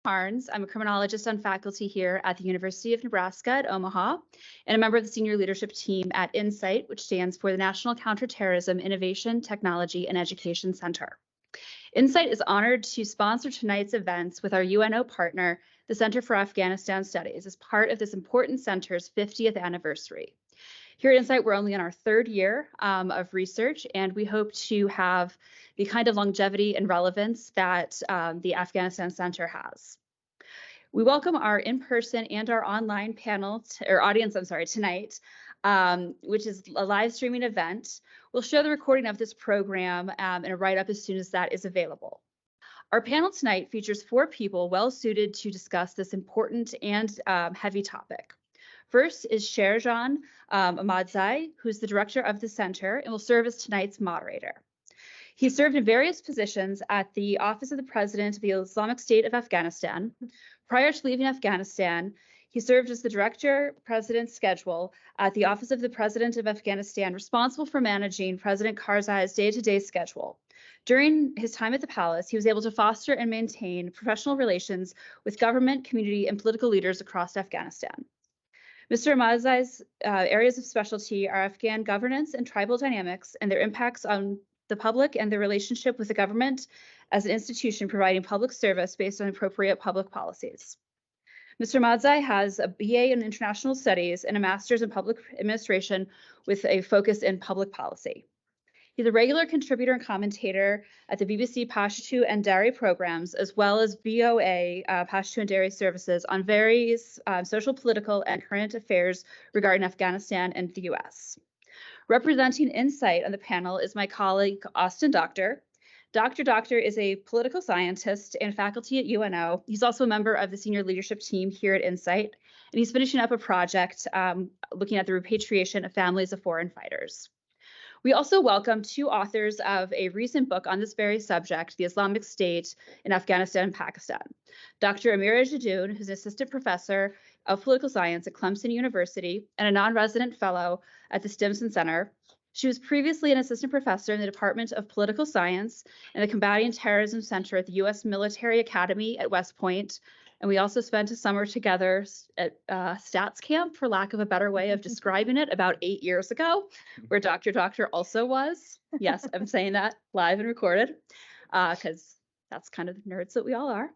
Barnes. I'm a criminologist on faculty here at the University of Nebraska at Omaha, and a member of the senior leadership team at NCITE, which stands for the National Counterterrorism Innovation, Technology, and Education Center. NCITE is honored to sponsor tonight's events with our UNO partner, the Center for Afghanistan Studies, as part of this important center's 50th anniversary. Here at NCITE, we're only in our third year of research, and we hope to have the kind of longevity and relevance that the Afghanistan Center has. We welcome our in-person and our online audience tonight, which is a live streaming event. We'll show the recording of this program and a write-up as soon as that is available. Our panel tonight features 4 people well suited to discuss this important and heavy topic. First is Sherzan Ahmadzai, who's the director of the center and will serve as tonight's moderator. He served in various positions at the Office of the President of the Islamic State of Afghanistan. Prior to leaving Afghanistan, he served as the Director, President Schedule at the Office of the President of Afghanistan, responsible for managing President Karzai's day-to-day schedule. During his time at the palace, he was able to foster and maintain professional relations with government, community, and political leaders across Afghanistan. Mr. Ahmadzai's areas of specialty are Afghan governance and tribal dynamics and their impacts on the public and their relationship with the government as an institution providing public service based on appropriate public policies. Mr. Ahmadzai has a BA in International Studies and a Master's in Public Administration with a focus in public policy. He's a regular contributor and commentator at the BBC Pashto and Dari programs, as well as VOA Pashto and Dari services on various social, political, and current affairs regarding Afghanistan and the US. Representing NCITE on the panel is my colleague, Austin Doctor. Dr. Doctor is a political scientist and faculty at UNO. He's also a member of the senior leadership team here at NCITE, and he's finishing up a project looking at the repatriation of families of foreign fighters. We also welcome 2 authors of a recent book on this very subject, the Islamic State in Afghanistan and Pakistan. Dr. Amira Jadoon, who's an assistant professor of political science at Clemson University and a non-resident fellow at the Stimson Center. She was previously an assistant professor in the Department of Political Science and the Combating Terrorism Center at the U.S. Military Academy at West Point. And we also spent a summer together at Stats Camp, for lack of a better way of describing it, about 8 years ago, where Dr. Doctor also was. Yes, I'm saying that live and recorded, because that's kind of the nerds that we all are.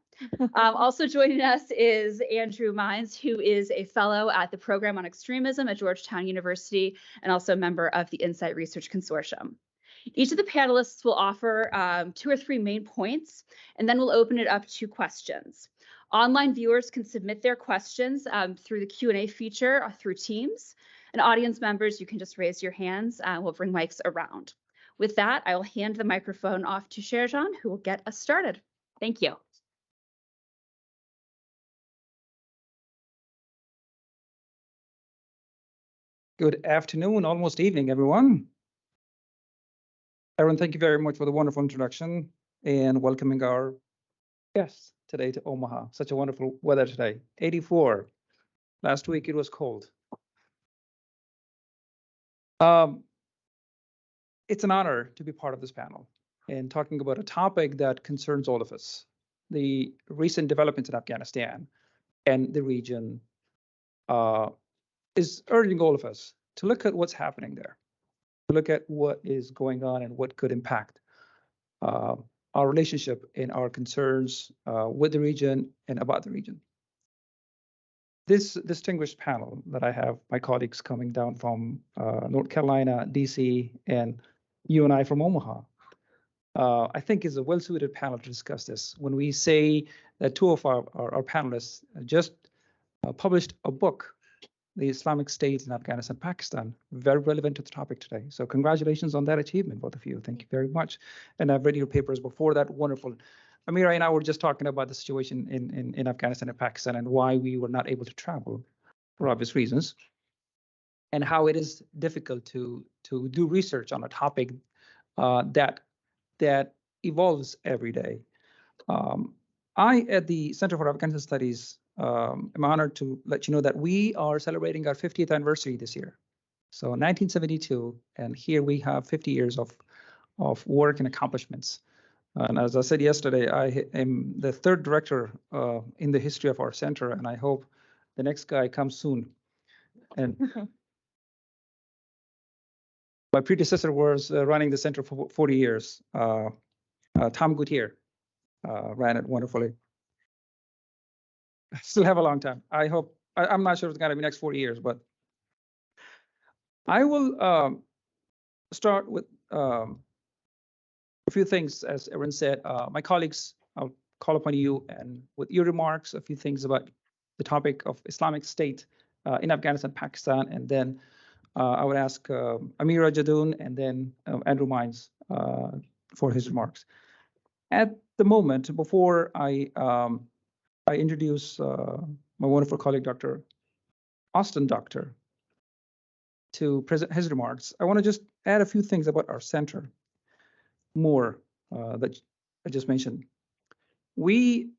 Also joining us is Andrew Mines, who is a fellow at the Program on Extremism at Georgetown University and also a member of the NCITE Research Consortium. Each of the panelists will offer 2 or 3 main points, and then we'll open it up to questions. Online viewers can submit their questions through the Q&A feature or through Teams. And audience members, you can just raise your hands. We'll bring mics around. With that, I will hand the microphone off to Sherzan, who will get us started. Thank you. Good afternoon, almost evening, everyone. Aaron, thank you very much for the wonderful introduction and welcoming our guests today to Omaha. Such a wonderful weather today, 84. Last week it was cold. It's an honor to be part of this panel and talking about a topic that concerns all of us. The recent developments in Afghanistan and the region is urging all of us to look at what's happening there, to look at what is going on and what could impact our relationship and our concerns with the region and about the region. This distinguished panel that I have, my colleagues coming down from North Carolina, DC, and you and I from Omaha, I think is a well-suited panel to discuss this. When we say that 2 of our panelists just published a book, The Islamic State in Afghanistan and Pakistan, very relevant to the topic today. So congratulations on that achievement, both of you. Thank you very much. And I've read your papers before that. Wonderful. Amira and I were just talking about the situation in Afghanistan and Pakistan and why we were not able to travel for obvious reasons, and how it is difficult to do research on a topic that evolves every day. I, at the Center for Afghanistan Studies, I'm honored to let you know that we are celebrating our 50th anniversary this year. So 1972, and here we have 50 years of work and accomplishments And as I said yesterday, I am the third director in the history of our center, and I hope the next guy comes soon. And my predecessor was running the center for 40 years. Tom Gutierrez ran it wonderfully. I still have a long time. I hope, I'm not sure if it's going to be next 40 years, but I will start with a few things, as everyone said. My colleagues, I'll call upon you and with your remarks, a few things about the topic of Islamic State in Afghanistan, Pakistan, and then I would ask Amira Jadoon and then Andrew Mines for his remarks. At the moment, before I introduce my wonderful colleague, Dr. Austin Doctor, to present his remarks, I want to just add a few things about our center more that I just mentioned. We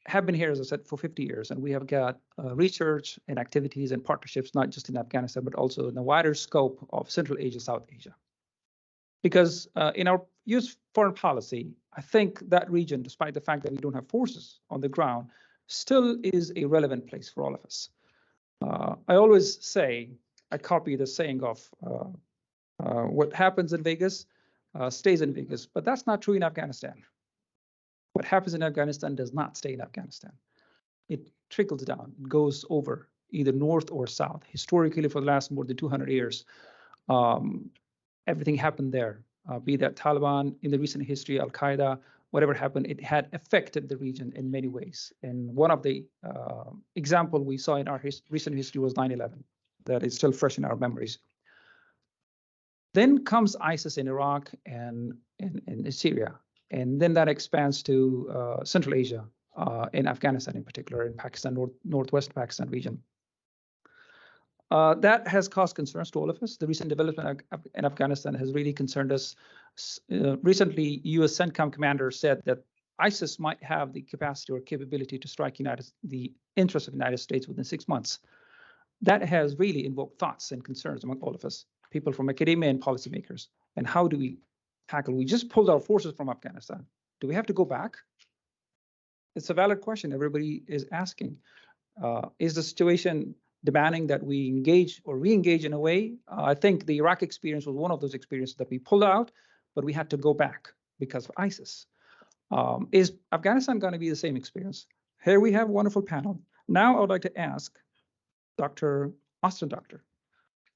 have been here, as I said, for 50 years, and we have got research and activities and partnerships, not just in Afghanistan, but also in the wider scope of Central Asia, South Asia. Because in our U.S. foreign policy, I think that region, despite the fact that we don't have forces on the ground, still is a relevant place for all of us. I always say, I copy the saying of what happens in Vegas stays in Vegas, but that's not true in Afghanistan. What happens in Afghanistan does not stay in Afghanistan. It trickles down, it goes over either north or south. Historically, for the last more than 200 years, everything happened there, be that Taliban in the recent history, Al-Qaeda, whatever happened, it had affected the region in many ways. And one of the example we saw in our recent history was 9/11, that is still fresh in our memories. Then comes ISIS in Iraq and in Syria. And then that expands to Central Asia, in Afghanistan in particular, in Pakistan, northwest Pakistan region. That has caused concerns to all of us. The recent development in Afghanistan has really concerned us. Recently, U.S. CENTCOM commander said that ISIS might have the capacity or capability to strike the interests of the United States within 6 months. That has really invoked thoughts and concerns among all of us, people from academia and policymakers. And how do we tackle? We just pulled our forces from Afghanistan. Do we have to go back? It's a valid question everybody is asking. Is the situation demanding that we engage or re-engage in a way? I think the Iraq experience was one of those experiences that we pulled out, but we had to go back because of ISIS. Is Afghanistan going to be the same experience? Here we have a wonderful panel. Now I would like to ask Dr. Austin Doctor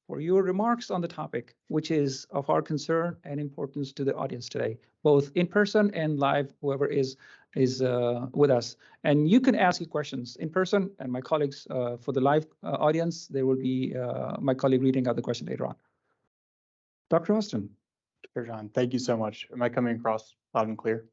for your remarks on the topic, which is of our concern and importance to the audience today, both in person and live, whoever is with us. And you can ask your questions in person, and my colleagues for the live audience, there will be my colleague reading out the question later on. Dr. Austin. Sure, John. Thank you so much. Am I coming across loud and clear?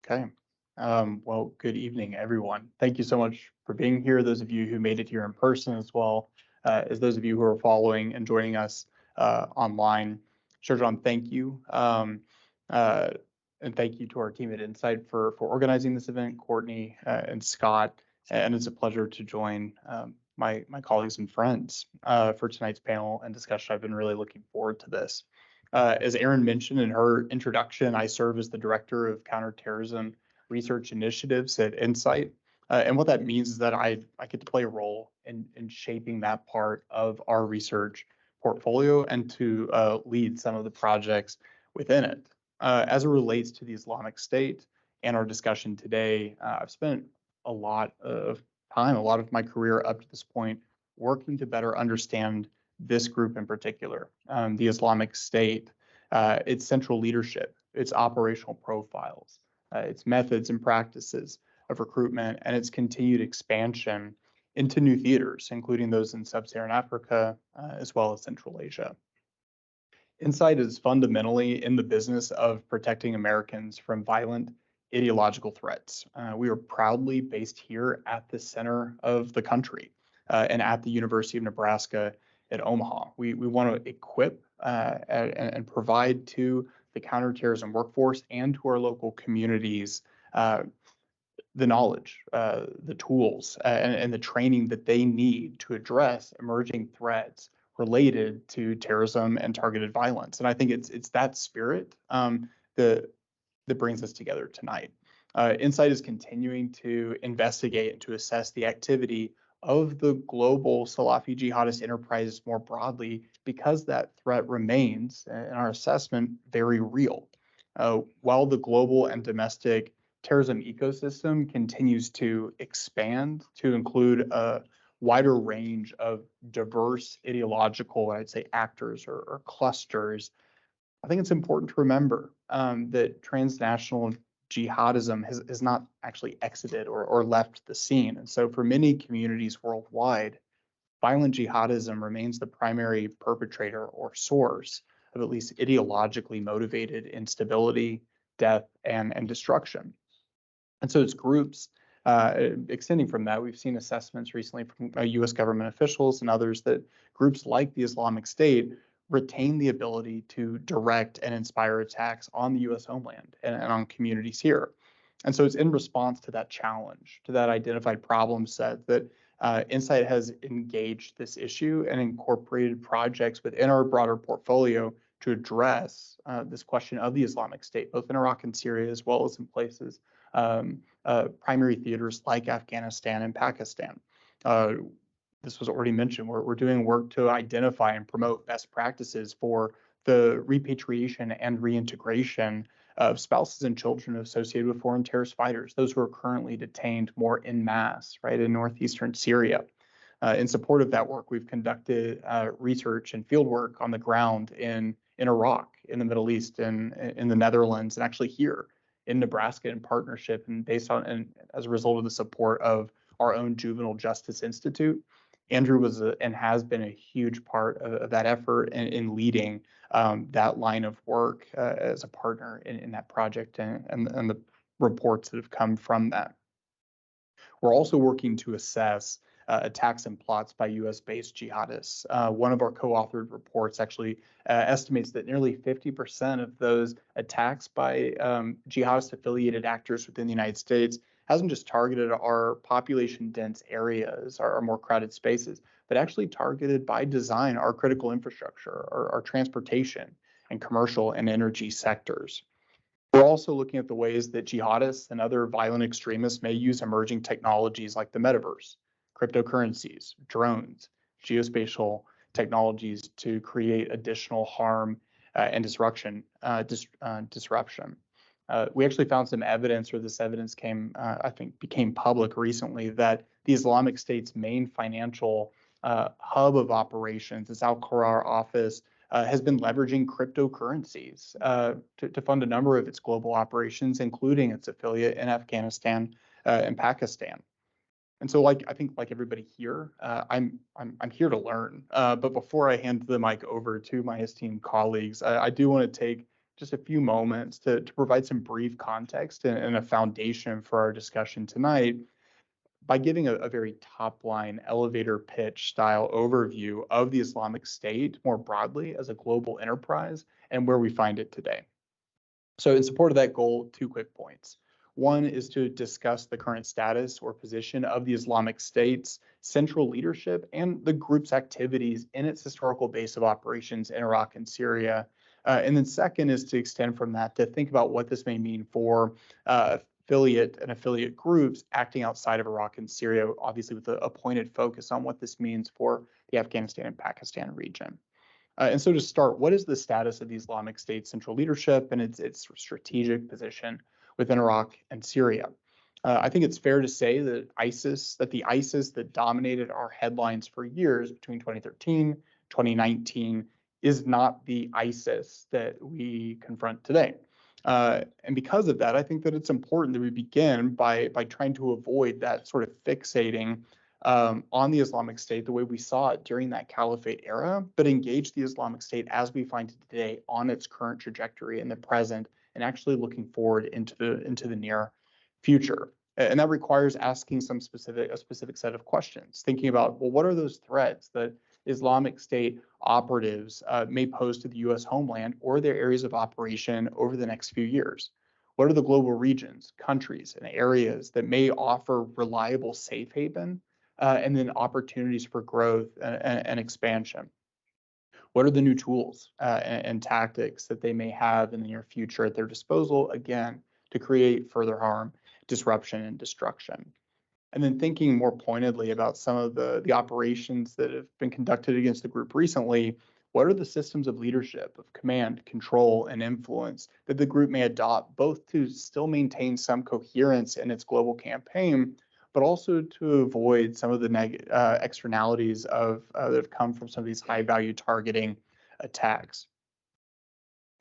Okay. Well, good evening, everyone. Thank you so much for being here. Those of you who made it here in person, as well as those of you who are following and joining us online. Sure, John, thank you. And thank you to our team at NCITE for organizing this event, Courtney and Scott. And it's a pleasure to join my colleagues and friends for tonight's panel and discussion. I've been really looking forward to this. As Erin mentioned in her introduction, I serve as the Director of Counterterrorism Research Initiatives at NCITE. And what that means is that I get to play a role in shaping that part of our research portfolio and to lead some of the projects within it. As it relates to the Islamic State and our discussion today, I've spent a lot of time, a lot of my career up to this point, working to better understand this group in particular, the Islamic State, its central leadership, its operational profiles, its methods and practices of recruitment, and its continued expansion into new theaters, including those in sub-Saharan Africa, as well as Central Asia. NCITE is fundamentally in the business of protecting Americans from violent ideological threats. We are proudly based here at the center of the country and at the University of Nebraska at Omaha. We want to equip and provide to the counterterrorism workforce and to our local communities the knowledge, the tools, and the training that they need to address emerging threats related to terrorism and targeted violence. And I think it's that spirit that that brings us together tonight. NCITE is continuing to investigate and to assess the activity of the global Salafi jihadist enterprises more broadly, because that threat remains, in our assessment, very real. While the global and domestic terrorism ecosystem continues to expand to include a wider range of diverse ideological, I'd say, actors or clusters, I think it's important to remember that transnational jihadism has not actually exited or left the scene. And so for many communities worldwide, violent jihadism remains the primary perpetrator or source of at least ideologically motivated instability, death, and destruction. And so it's groups extending from that. We've seen assessments recently from U.S. government officials and others that groups like the Islamic State retain the ability to direct and inspire attacks on the U.S. homeland and on communities here. And so it's in response to that challenge, to that identified problem set, that NCITE has engaged this issue and incorporated projects within our broader portfolio to address this question of the Islamic State, both in Iraq and Syria, as well as in places, primary theaters like Afghanistan and Pakistan. This was already mentioned. We're doing work to identify and promote best practices for the repatriation and reintegration of spouses and children associated with foreign terrorist fighters, those who are currently detained more en masse, right, in northeastern Syria. In support of that work, we've conducted research and field work on the ground in Iraq, in the Middle East, in the Netherlands, and actually here in Nebraska in partnership and based on and as a result of the support of our own Juvenile Justice Institute. Andrew was and has been a huge part of that effort in leading that line of work as a partner in that project and the reports that have come from that. We're also working to assess attacks and plots by U.S.-based jihadists. One of our co-authored reports actually estimates that nearly 50% of those attacks by jihadist-affiliated actors within the United States hasn't just targeted our population-dense areas, our more crowded spaces, but actually targeted by design our critical infrastructure, our transportation and commercial and energy sectors. We're also looking at the ways that jihadists and other violent extremists may use emerging technologies like the metaverse, cryptocurrencies, drones, geospatial technologies to create additional harm and disruption. We actually found some evidence, or this evidence became public recently, that the Islamic State's main financial hub of operations, its Al Qarar office, has been leveraging cryptocurrencies to fund a number of its global operations, including its affiliate in Afghanistan and Pakistan. And so, I think like everybody here, I'm here to learn. But before I hand the mic over to my esteemed colleagues, I do want to take just a few moments to provide some brief context and a foundation for our discussion tonight by giving a very top-line elevator pitch style overview of the Islamic State more broadly as a global enterprise and where we find it today. So in support of that goal, 2 quick points. One is to discuss the current status or position of the Islamic State's central leadership and the group's activities in its historical base of operations in Iraq and Syria. And then second is to extend from that to think about what this may mean for affiliate groups acting outside of Iraq and Syria, obviously with a pointed focus on what this means for the Afghanistan and Pakistan region. And so to start, what is the status of the Islamic State central leadership and its strategic position within Iraq and Syria? I think it's fair to say that the ISIS that dominated our headlines for years between 2013, 2019 is not the ISIS that we confront today. And because of that, I think that it's important that we begin by trying to avoid that sort of fixating on the Islamic State the way we saw it during that caliphate era, but engage the Islamic State as we find it today on its current trajectory in the present and actually looking forward into the near future. And that requires asking a specific set of questions, thinking about, well, what are those threats that Islamic State operatives may pose to the U.S. homeland or their areas of operation over the next few years? What are the global regions, countries, and areas that may offer reliable safe haven and then opportunities for growth and expansion? What are the new tools and tactics that they may have in the near future at their disposal, again, to create further harm, disruption, and destruction? And then thinking more pointedly about some of the operations that have been conducted against the group recently, what are the systems of leadership, of command, control, and influence that the group may adopt, both to still maintain some coherence in its global campaign, but also to avoid some of the externalities that have come from some of these high-value targeting attacks?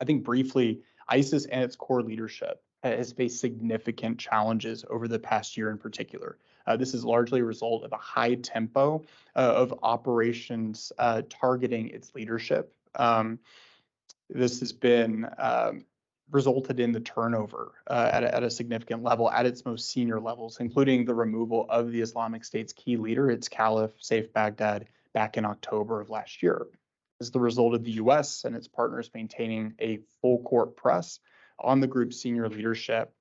I think briefly, ISIS and its core leadership has faced significant challenges over the past year in particular. This is largely a result of a high tempo of operations targeting its leadership. This has been resulted in the turnover at a significant level at its most senior levels, including the removal of the Islamic State's key leader, its caliph, Saif Baghdad, back in October of last year. As the result of the U.S. and its partners maintaining a full court press on the group's senior leadership.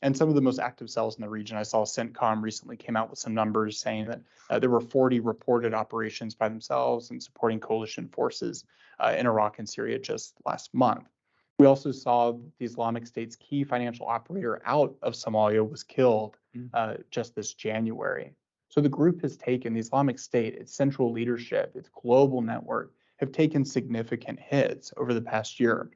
And some of the most active cells in the region. I saw CENTCOM recently came out with some numbers saying that there were 40 reported operations by themselves and supporting coalition forces in Iraq and Syria just last month. We also saw the Islamic State's key financial operator out of Somalia was killed just this January. So the group has taken, the Islamic State, its central leadership, its global network, have taken significant hits over the past year.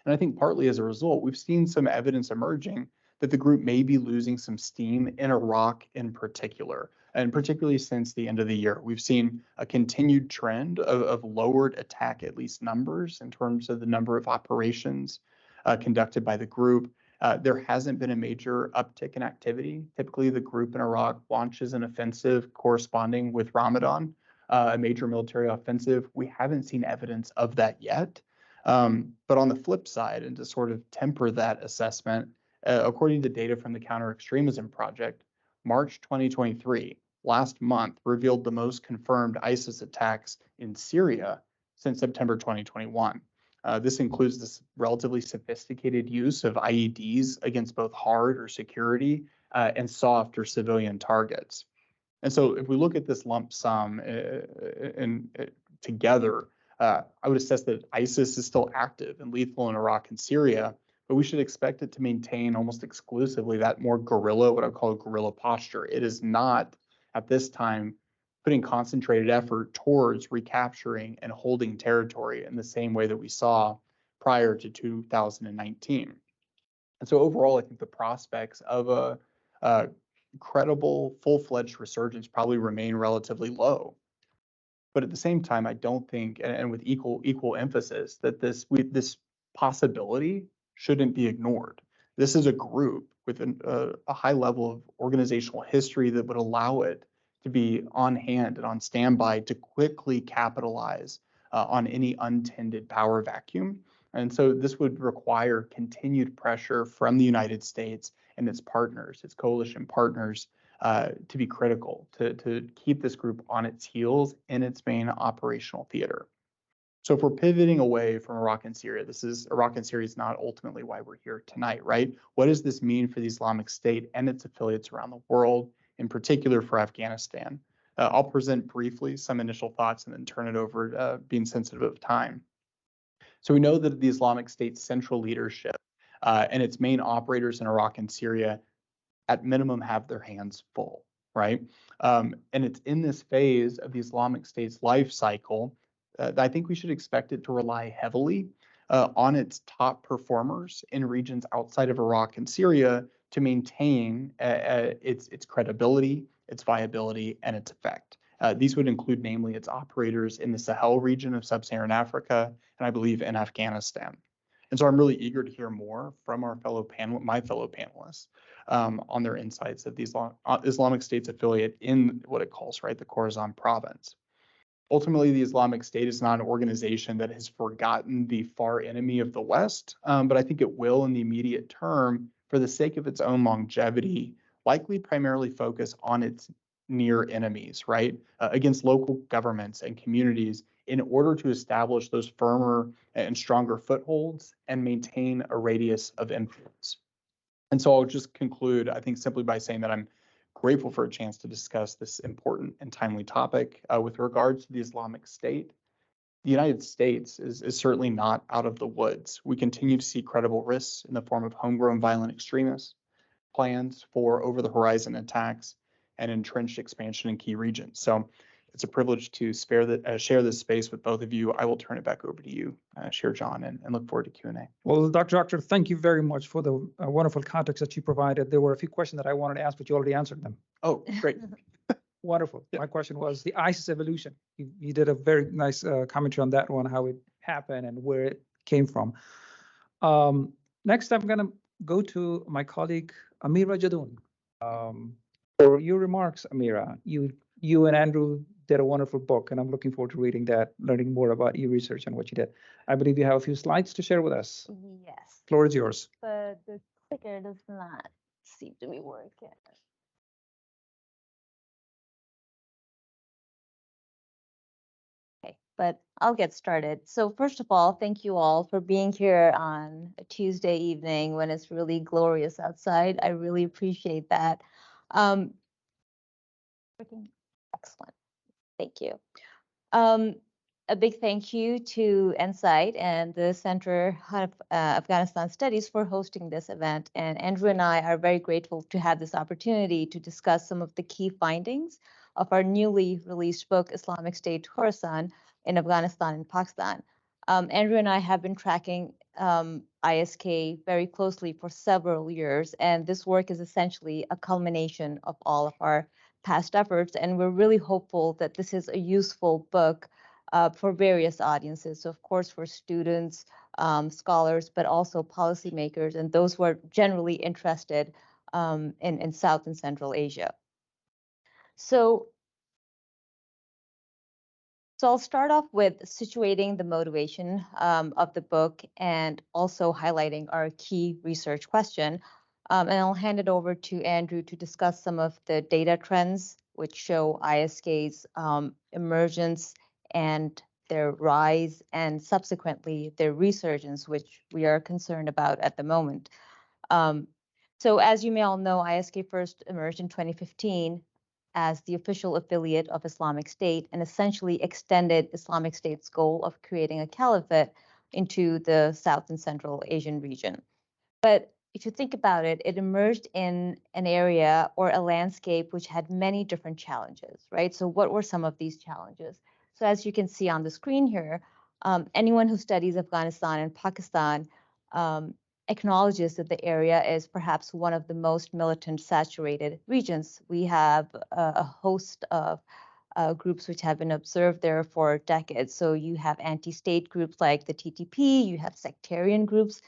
And I think partly as a result, we've seen some evidence emerging that the group may be losing some steam in Iraq in particular, and particularly since the end of the year. We've seen a continued trend of lowered attack, at least numbers, in terms of the number of operations conducted by the group. There hasn't been a major uptick in activity. Typically, the group in Iraq launches an offensive corresponding with Ramadan, a major military offensive. We haven't seen evidence of that yet. But on the flip side, and to sort of temper that assessment, according to data from the Counter-Extremism Project, March 2023, last month, revealed the most confirmed ISIS attacks in Syria since September 2021. This includes this relatively sophisticated use of IEDs against both hard or security and soft or civilian targets. And so if we look at this lump sum together, I would assess that ISIS is still active and lethal in Iraq and Syria, but we should expect it to maintain almost exclusively that more guerrilla, what I call a guerrilla posture. It is not, at this time, putting concentrated effort towards recapturing and holding territory in the same way that we saw prior to 2019. And so overall, I think the prospects of a credible, full-fledged resurgence probably remain relatively low. But at the same time, I don't think, and with equal emphasis, that this possibility shouldn't be ignored. This is a group with a high level of organizational history that would allow it to be on hand and on standby to quickly capitalize on any untended power vacuum. And so this would require continued pressure from the United States and its partners, its coalition partners, to be critical, to keep this group on its heels in its main operational theater. So if we're pivoting away from Iraq and Syria, Iraq and Syria is not ultimately why we're here tonight, right? What does this mean for the Islamic State and its affiliates around the world, in particular for Afghanistan? I'll present briefly some initial thoughts and then turn it over, being sensitive of time. So we know that the Islamic State's central leadership and its main operators in Iraq and Syria at minimum have their hands full, right? And it's in this phase of the Islamic State's life cycle that I think we should expect it to rely heavily on its top performers in regions outside of Iraq and Syria to maintain its credibility, its viability, and its effect. These would include namely its operators in the Sahel region of sub-Saharan Africa, and I believe in Afghanistan. And so I'm really eager to hear more from my fellow panelists on their insights of the Islamic State's affiliate in what it calls, right, the Khorasan province. Ultimately, the Islamic State is not an organization that has forgotten the far enemy of the West, but I think it will in the immediate term, for the sake of its own longevity, likely primarily focus on its near enemies, right, against local governments and communities in order to establish those firmer and stronger footholds and maintain a radius of influence. And so I'll just conclude, I think, simply by saying that I'm grateful for a chance to discuss this important and timely topic with regards to the Islamic State. the United States is certainly not out of the woods. We continue to see credible risks in the form of homegrown violent extremists, plans for over-the-horizon attacks, and entrenched expansion in key regions. So it's a privilege to share this space with both of you. I will turn it back over to you, Chair John, and look forward to Q&A. Well, Dr. Doctor, thank you very much for the wonderful context that you provided. There were a few questions that I wanted to ask, but you already answered them. Oh, great. Wonderful. Yeah. My question was the ISIS evolution. You did a very nice commentary on that one, how it happened and where it came from. Next, I'm going to go to my colleague, Amira Jadoon. For your remarks, Amira, you and Andrew did a wonderful book, and I'm looking forward to reading that, learning more about your research and what you did. I believe you have a few slides to share with us. Yes, Floor is yours. but the clicker does not seem to be working. Okay, but I'll get started. So first of all, thank you all for being here on a Tuesday evening when it's really glorious outside. I really appreciate that. Working excellent. Thank you. A big thank you to NCITE and the Center of Afghanistan Studies for hosting this event. And Andrew and I are very grateful to have this opportunity to discuss some of the key findings of our newly released book, Islamic State Khorasan in Afghanistan and Pakistan. Andrew and I have been tracking ISK very closely for several years, and this work is essentially a culmination of all of our past efforts, and we're really hopeful that this is a useful book for various audiences. So of course for students, scholars, but also policymakers and those who are generally interested in South and Central Asia. So I'll start off with situating the motivation of the book and also highlighting our key research question. And I'll hand it over to Andrew to discuss some of the data trends which show ISK's emergence and their rise and subsequently their resurgence, which we are concerned about at the moment. So as you may all know, ISK first emerged in 2015 as the official affiliate of Islamic State and essentially extended Islamic State's goal of creating a caliphate into the South and Central Asian region. But if you think about it, it emerged in an area or a landscape which had many different challenges, right? So what were some of these challenges? So as you can see on the screen here, anyone who studies Afghanistan and Pakistan acknowledges that the area is perhaps one of the most militant saturated regions. We have a host of groups which have been observed there for decades. So you have anti-state groups like the TTP, you have sectarian groups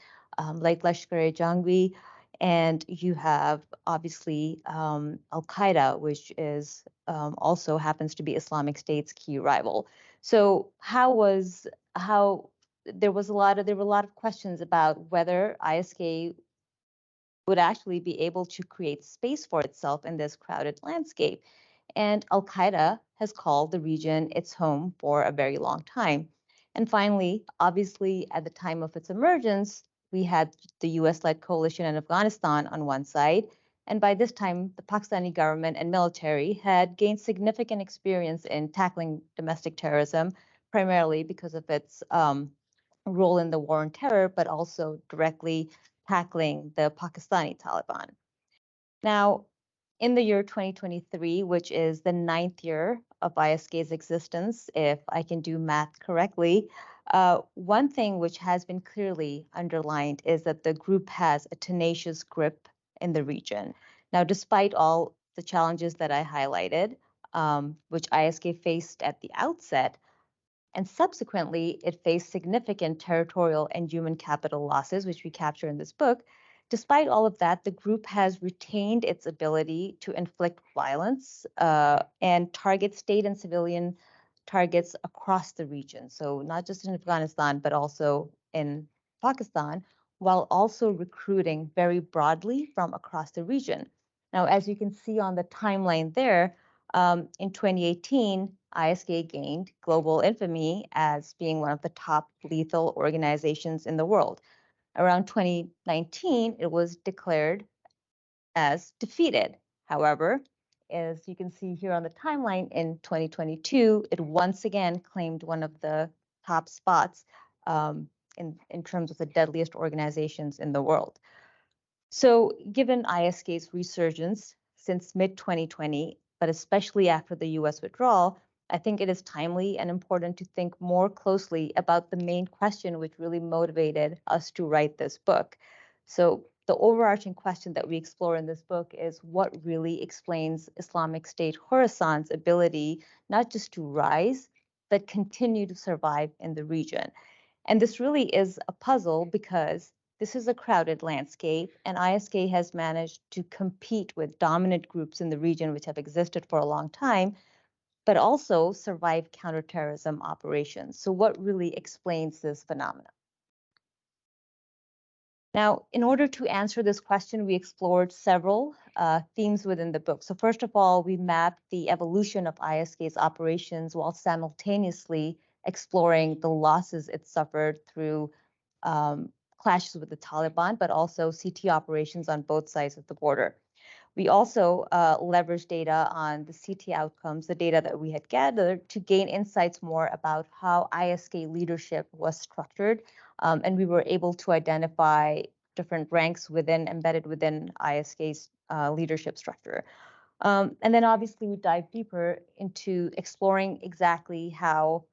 like Lashkar-e-Jhangvi, and you have obviously Al-Qaeda, which is also happens to be Islamic State's key rival. So there were a lot of questions about whether ISK would actually be able to create space for itself in this crowded landscape. And Al-Qaeda has called the region its home for a very long time. And finally, obviously, at the time of its emergence, we had the US-led coalition in Afghanistan on one side. And by this time, the Pakistani government and military had gained significant experience in tackling domestic terrorism, primarily because of its role in the war on terror, but also directly tackling the Pakistani Taliban. Now, in the year 2023, which is the 9th year of ISK's existence, if I can do math correctly, one thing which has been clearly underlined is that the group has a tenacious grip in the region. Now, despite all the challenges that I highlighted, which ISK faced at the outset, and subsequently, it faced significant territorial and human capital losses, which we capture in this book. Despite all of that, the group has retained its ability to inflict violence and target state and civilian targets across the region. So not just in Afghanistan, but also in Pakistan, while also recruiting very broadly from across the region. Now, as you can see on the timeline there, in 2018, ISK gained global infamy as being one of the top lethal organizations in the world. Around 2019, it was declared as defeated. However, as you can see here on the timeline, in 2022, it once again claimed one of the top spots in terms of the deadliest organizations in the world. So given ISK's resurgence since mid-2020, but especially after the US withdrawal, I think it is timely and important to think more closely about the main question which really motivated us to write this book. So the overarching question that we explore in this book is what really explains Islamic State Khorasan's ability not just to rise, but continue to survive in the region. And this really is a puzzle because this is a crowded landscape, and ISK has managed to compete with dominant groups in the region which have existed for a long time, but also survive counterterrorism operations. So what really explains this phenomenon? Now, in order to answer this question, we explored several themes within the book. So first of all, we mapped the evolution of ISK's operations while simultaneously exploring the losses it suffered through clashes with the Taliban, but also CT operations on both sides of the border. We also leveraged data on the CT outcomes, the data that we had gathered, to gain insights more about how ISK leadership was structured. And we were able to identify different ranks embedded within ISK's leadership structure. And then obviously we dive deeper into exploring exactly how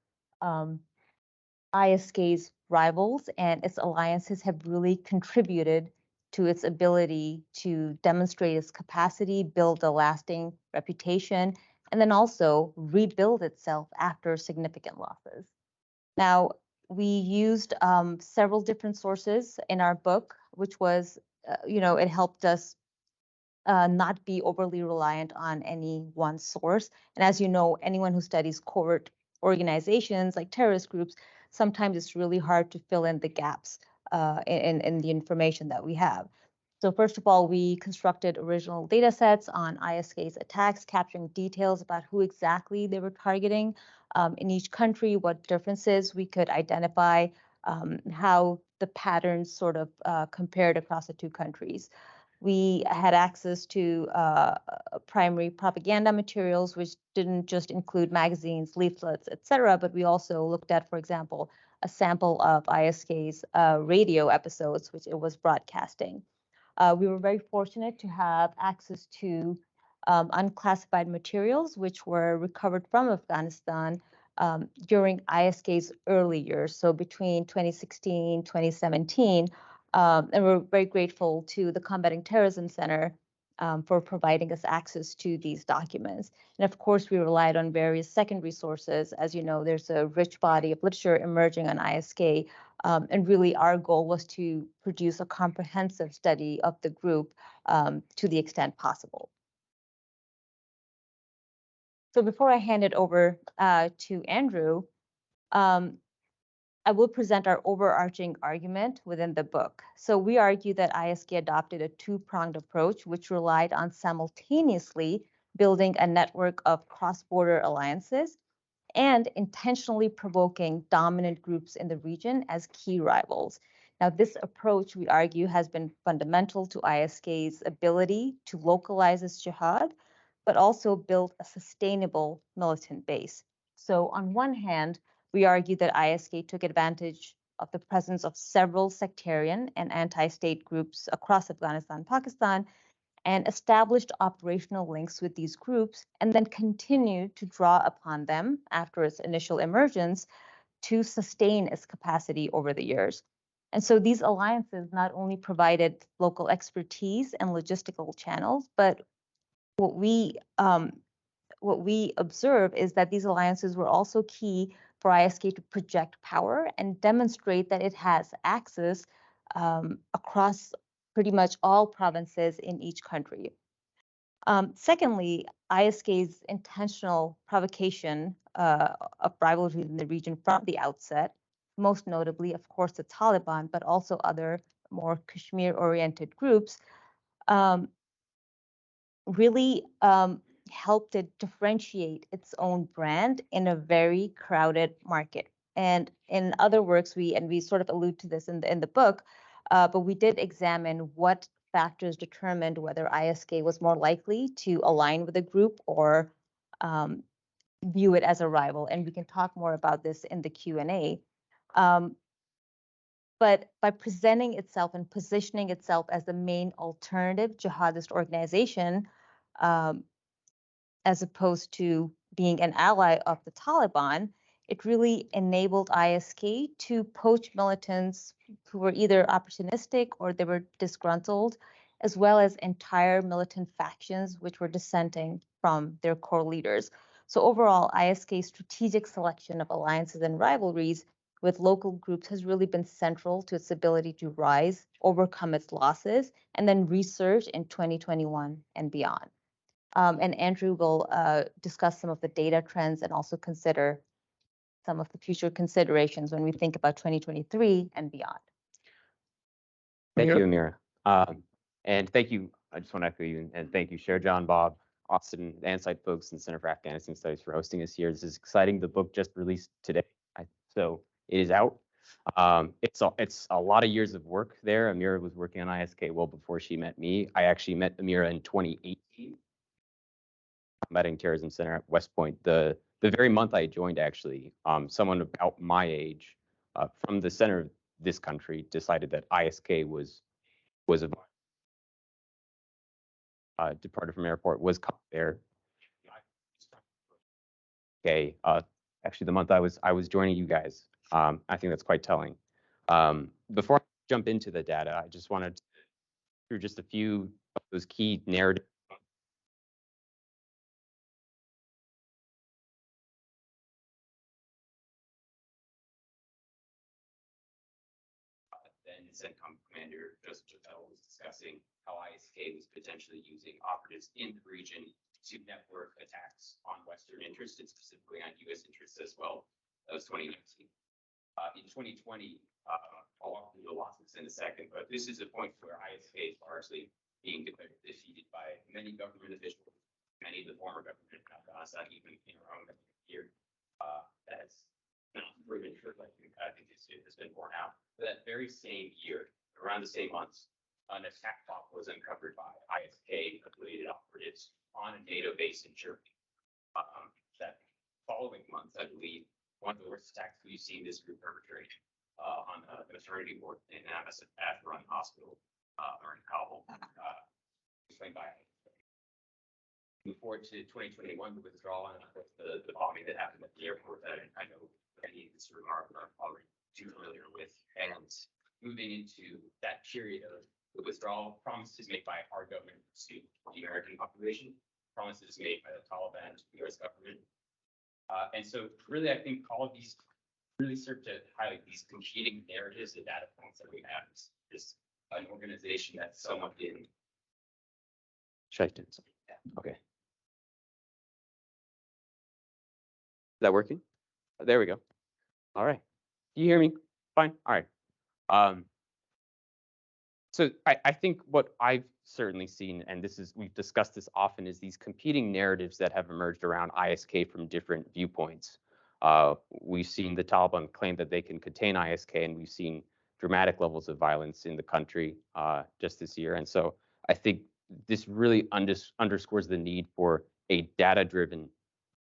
ISK's rivals and its alliances have really contributed to its ability to demonstrate its capacity, build a lasting reputation, and then also rebuild itself after significant losses. Now, we used several different sources in our book, which was, it helped us not be overly reliant on any one source. And as you know, anyone who studies covert organizations like terrorist groups, sometimes it's really hard to fill in the gaps in the information that we have. So first of all, we constructed original data sets on ISK's attacks, capturing details about who exactly they were targeting in each country, what differences we could identify, how the patterns sort of compared across the two countries. We had access to primary propaganda materials, which didn't just include magazines, leaflets, etc., but we also looked at, for example, a sample of ISK's radio episodes, which it was broadcasting. We were very fortunate to have access to unclassified materials, which were recovered from Afghanistan during ISK's early years, so between 2016, 2017. And we're very grateful to the Combating Terrorism Center for providing us access to these documents. And of course, we relied on various secondary sources. As you know, there's a rich body of literature emerging on ISK. And really, our goal was to produce a comprehensive study of the group to the extent possible. So before I hand it over to Andrew, I will present our overarching argument within the book. So we argue that ISK adopted a two-pronged approach, which relied on simultaneously building a network of cross-border alliances and intentionally provoking dominant groups in the region as key rivals. Now, this approach, we argue, has been fundamental to ISK's ability to localize its jihad, but also build a sustainable militant base. So on one hand, we argue that ISK took advantage of the presence of several sectarian and anti-state groups across Afghanistan and Pakistan and established operational links with these groups and then continued to draw upon them after its initial emergence to sustain its capacity over the years. And so these alliances not only provided local expertise and logistical channels, but what we observe is that these alliances were also key for ISK to project power and demonstrate that it has access across pretty much all provinces in each country. Secondly, ISK's intentional provocation of rivalry in the region from the outset, most notably, of course, the Taliban, but also other more Kashmir-oriented groups, really helped it differentiate its own brand in a very crowded market. And in other works, we sort of allude to this in the book, but we did examine what factors determined whether ISK was more likely to align with a group or view it as a rival, and we can talk more about this in the Q&A. But by presenting itself and positioning itself as the main alternative jihadist organization, as opposed to being an ally of the Taliban, it really enabled ISK to poach militants who were either opportunistic or they were disgruntled, as well as entire militant factions which were dissenting from their core leaders. So overall, ISK's strategic selection of alliances and rivalries with local groups has really been central to its ability to rise, overcome its losses, and then resurge in 2021 and beyond. And Andrew will discuss some of the data trends and also consider some of the future considerations when we think about 2023 and beyond. Thank you, Amira. And thank you, I just want to echo you, and thank you, John, Bob, Austin, the NCITE folks, and Center for Afghanistan Studies for hosting us here. This is exciting. The book just released today, so it is out. It's a lot of years of work there. Amira was working on ISK well before she met me. I actually met Amira in 2018. Combating Terrorism Center at West Point. The very month I joined, actually, someone about my age from the center of this country decided that ISK was departed from airport, was caught there. Okay, actually, the month I was joining you guys. I think that's quite telling. Before I jump into the data, I just wanted to through just a few of those key narratives. Then CENTCOM Commander Joseph Chappelle was discussing how ISK was potentially using operatives in the region to network attacks on Western interests and specifically on U.S. interests as well. That was 2019. In 2020, I'll walk through the losses in a second, but this is a point where ISK is largely being declared defeated by many government officials, many of the former government in Afghanistan, even in our own here. That's not proven true. I think it's been borne out. But that very same year, around the same months, an attack plot was uncovered by ISK affiliated operatives on a NATO base in Germany. That following month, I believe, one of the worst attacks we've seen this group perpetrate on a maternity ward in an Afghan hospital or in Kabul, explained by ISK. Move forward to 2021, the withdrawal and the bombing that happened at the airport that I know many in this room are already too familiar with. And moving into that period of the withdrawal, promises made by our government to the American population, promises made by the Taliban to the US government. And so really, I think all of these really serve to highlight these competing narratives and data points that we have. It's an organization that's somewhat in. Should I do something? Yeah. Okay. Is that working? There we go. All right. Do you hear me? Fine. All right. So I think what I've certainly seen, and we've discussed this often, is these competing narratives that have emerged around ISK from different viewpoints. We've seen the Taliban claim that they can contain ISK, and we've seen dramatic levels of violence in the country just this year. And so I think this really underscores the need for a data-driven,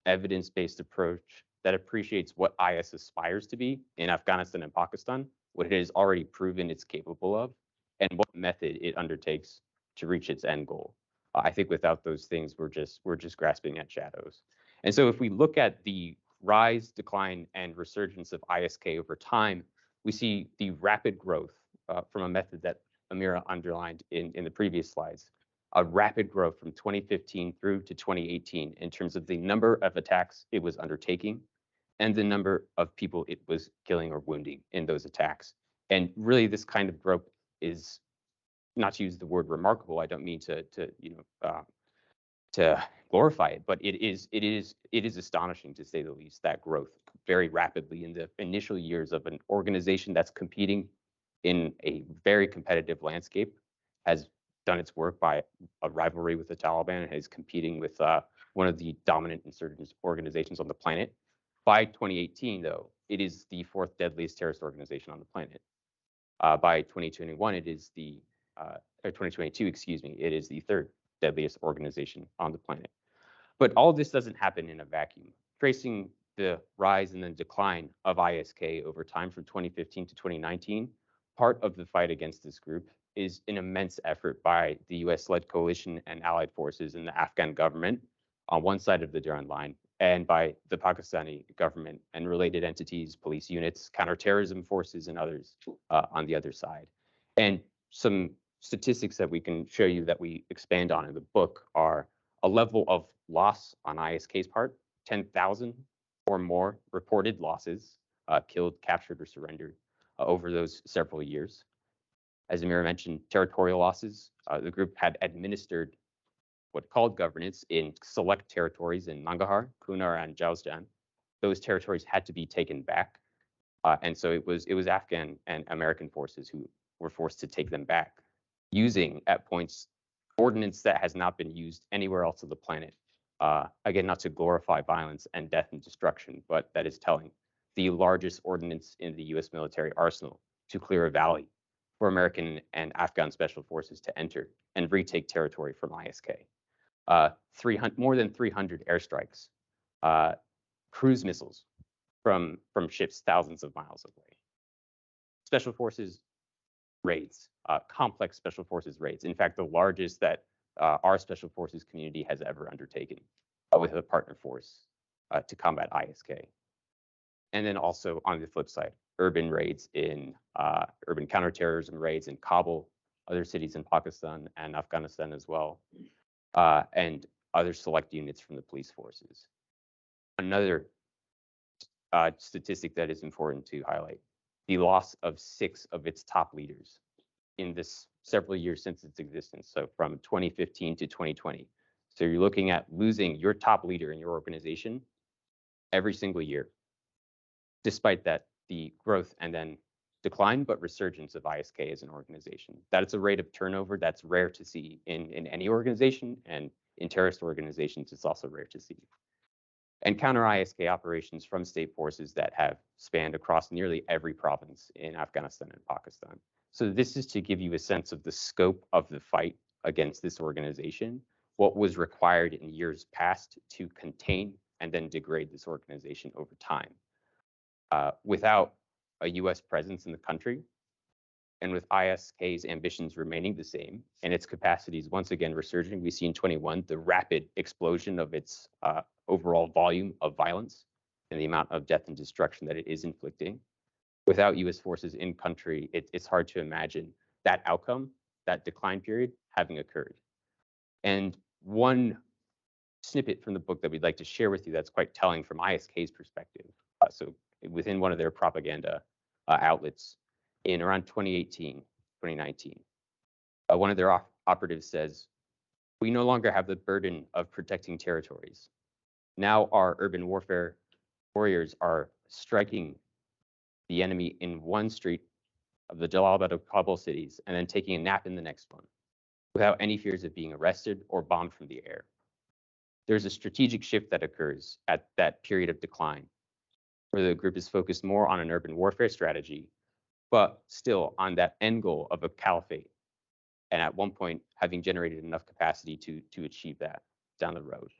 evidence-based approach that appreciates what IS aspires to be in Afghanistan and Pakistan, what it has already proven it's capable of, and what method it undertakes to reach its end goal. I think without those things, we're just grasping at shadows. And so if we look at the rise, decline, and resurgence of ISK over time, we see the rapid growth from a method that Amira underlined in the previous slides, a rapid growth from 2015 through to 2018 in terms of the number of attacks it was undertaking and the number of people it was killing or wounding in those attacks. And really, this kind of growth is, not to use the word remarkable, I don't mean to glorify it, but it is astonishing, to say the least, that growth very rapidly in the initial years of an organization that's competing in a very competitive landscape, has done its work by a rivalry with the Taliban, and is competing with one of the dominant insurgent organizations on the planet. By 2018, though, it is the fourth deadliest terrorist organization on the planet. By 2021, it is or 2022, excuse me, it is the third deadliest organization on the planet. But all of this doesn't happen in a vacuum. tracing the rise and then decline of ISK over time from 2015 to 2019, part of the fight against this group is an immense effort by the US-led coalition and allied forces and the Afghan government on one side of the Durand line, and by the Pakistani government and related entities, police units, counterterrorism forces, and others on the other side. And some statistics that we can show you that we expand on in the book are a level of loss on ISK's part, 10,000 or more reported losses, killed, captured, or surrendered over those several years. As Amira mentioned, territorial losses. The group had administered what called governance in select territories in Nangarhar, Kunar, and Jowzjan. Those territories had to be taken back, and so it was Afghan and American forces who were forced to take them back, using at points ordnance that has not been used anywhere else on the planet. Again, not to glorify violence and death and destruction, but that is telling. The largest ordnance in the U.S. military arsenal to clear a valley for American and Afghan special forces to enter and retake territory from ISK. More than 300 airstrikes, cruise missiles from ships thousands of miles away. Special forces raids, complex special forces raids. In fact, the largest that our special forces community has ever undertaken with a partner force to combat ISK. And then also on the flip side, urban raids in urban counterterrorism raids in Kabul, other cities in Pakistan and Afghanistan as well, and other select units from the police forces. Another statistic that is important to highlight, the loss of 6 of its top leaders in this several years since its existence, so from 2015 to 2020. So you're looking at losing your top leader in your organization every single year. Despite that, the growth and then decline, but resurgence of ISK as an organization. That is a rate of turnover that's rare to see in any organization, and in terrorist organizations, it's also rare to see. And counter ISK operations from state forces that have spanned across nearly every province in Afghanistan and Pakistan. So this is to give you a sense of the scope of the fight against this organization, what was required in years past to contain and then degrade this organization over time. Without a US presence in the country, and with ISK's ambitions remaining the same and its capacities once again resurging, we see in 21 the rapid explosion of its overall volume of violence and the amount of death and destruction that it is inflicting. Without US forces in country, it's hard to imagine that outcome, that decline period, having occurred. And one snippet from the book that we'd like to share with you that's quite telling from ISK's perspective. So within one of their propaganda outlets in around 2018, 2019, one of their operatives says, "We no longer have the burden of protecting territories. Now our urban warfare warriors are striking the enemy in one street of the Jalalabad or Kabul cities and then taking a nap in the next one without any fears of being arrested or bombed from the air." There's a strategic shift that occurs at that period of decline, where the group is focused more on an urban warfare strategy, but still on that end goal of a caliphate. And at one point, having generated enough capacity to achieve that down the road.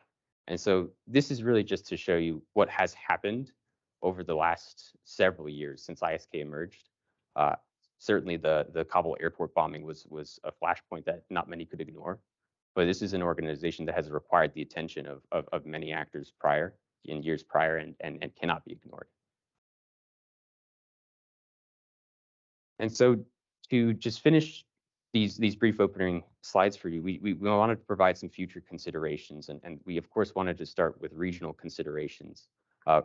And so this is really just to show you what has happened over the last several years since ISK emerged. Certainly the Kabul airport bombing was a flashpoint that not many could ignore. But this is an organization that has required the attention of many actors in years prior and cannot be ignored. And so to just finish these brief opening slides for you, we wanted to provide some future considerations, and we of course wanted to start with regional considerations.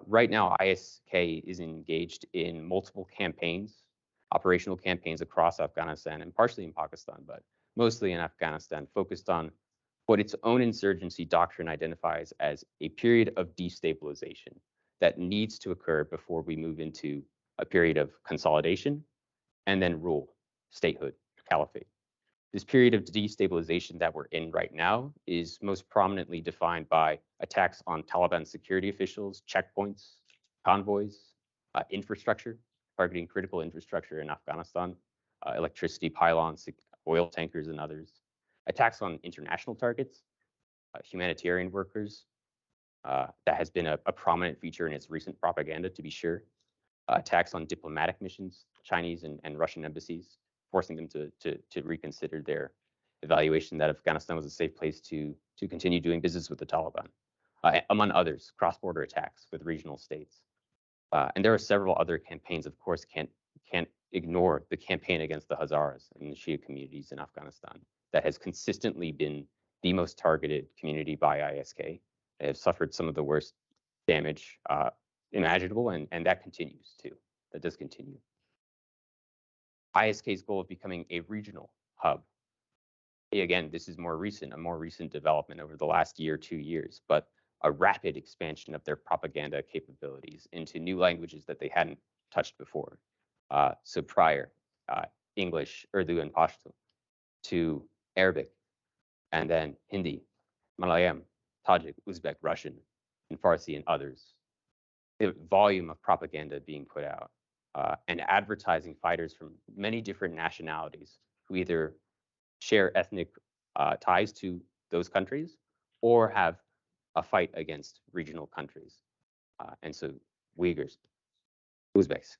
Right now, ISK is engaged in multiple campaigns, operational campaigns across Afghanistan and partially in Pakistan, but mostly in Afghanistan, focused on what its own insurgency doctrine identifies as a period of destabilization that needs to occur before we move into a period of consolidation and then rule, statehood, caliphate. This period of destabilization that we're in right now is most prominently defined by attacks on Taliban security officials, checkpoints, convoys, infrastructure, targeting critical infrastructure in Afghanistan, electricity pylons, oil tankers, and others. Attacks on international targets, humanitarian workers, That has been a prominent feature in its recent propaganda, to be sure. Attacks on diplomatic missions, Chinese and Russian embassies, forcing them to reconsider their evaluation that Afghanistan was a safe place to continue doing business with the Taliban, among others, cross-border attacks with regional states. And there are several other campaigns, of course, can't ignore the campaign against the Hazaras and the Shia communities in Afghanistan that has consistently been the most targeted community by ISK. They have suffered some of the worst damage imaginable, and that continues too. That does continue. ISK's goal of becoming a regional hub. Again, this is a more recent development over the last year, 2 years, but a rapid expansion of their propaganda capabilities into new languages that they hadn't touched before. So prior, English, Urdu, and Pashto, to Arabic, and then Hindi, Malayalam, Tajik, Uzbek, Russian, and Farsi, and others. The volume of propaganda being put out and advertising fighters from many different nationalities who either share ethnic ties to those countries or have a fight against regional countries. And so Uyghurs, Uzbeks,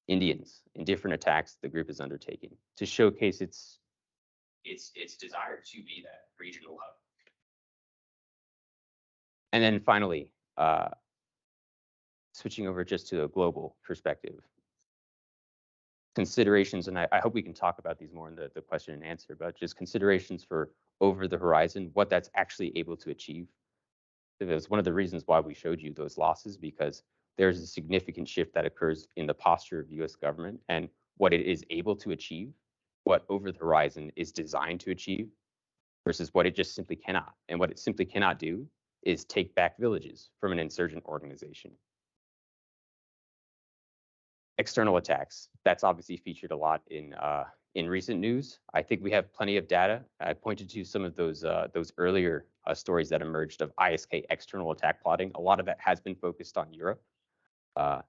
Indians in different attacks the group is undertaking to showcase its desire to be that regional hub. And then finally, switching over just to a global perspective, considerations, and I hope we can talk about these more in the question and answer, but just considerations for over the horizon, what that's actually able to achieve. It was one of the reasons why we showed you those losses, because there's a significant shift that occurs in the posture of US government and what it is able to achieve, what over the horizon is designed to achieve versus what it just simply cannot. And what it simply cannot do is take back villages from an insurgent organization. External attacks, that's obviously featured a lot in recent news. I think we have plenty of data. I pointed to some of those earlier stories that emerged of ISK external attack plotting. A lot of that has been focused on Europe.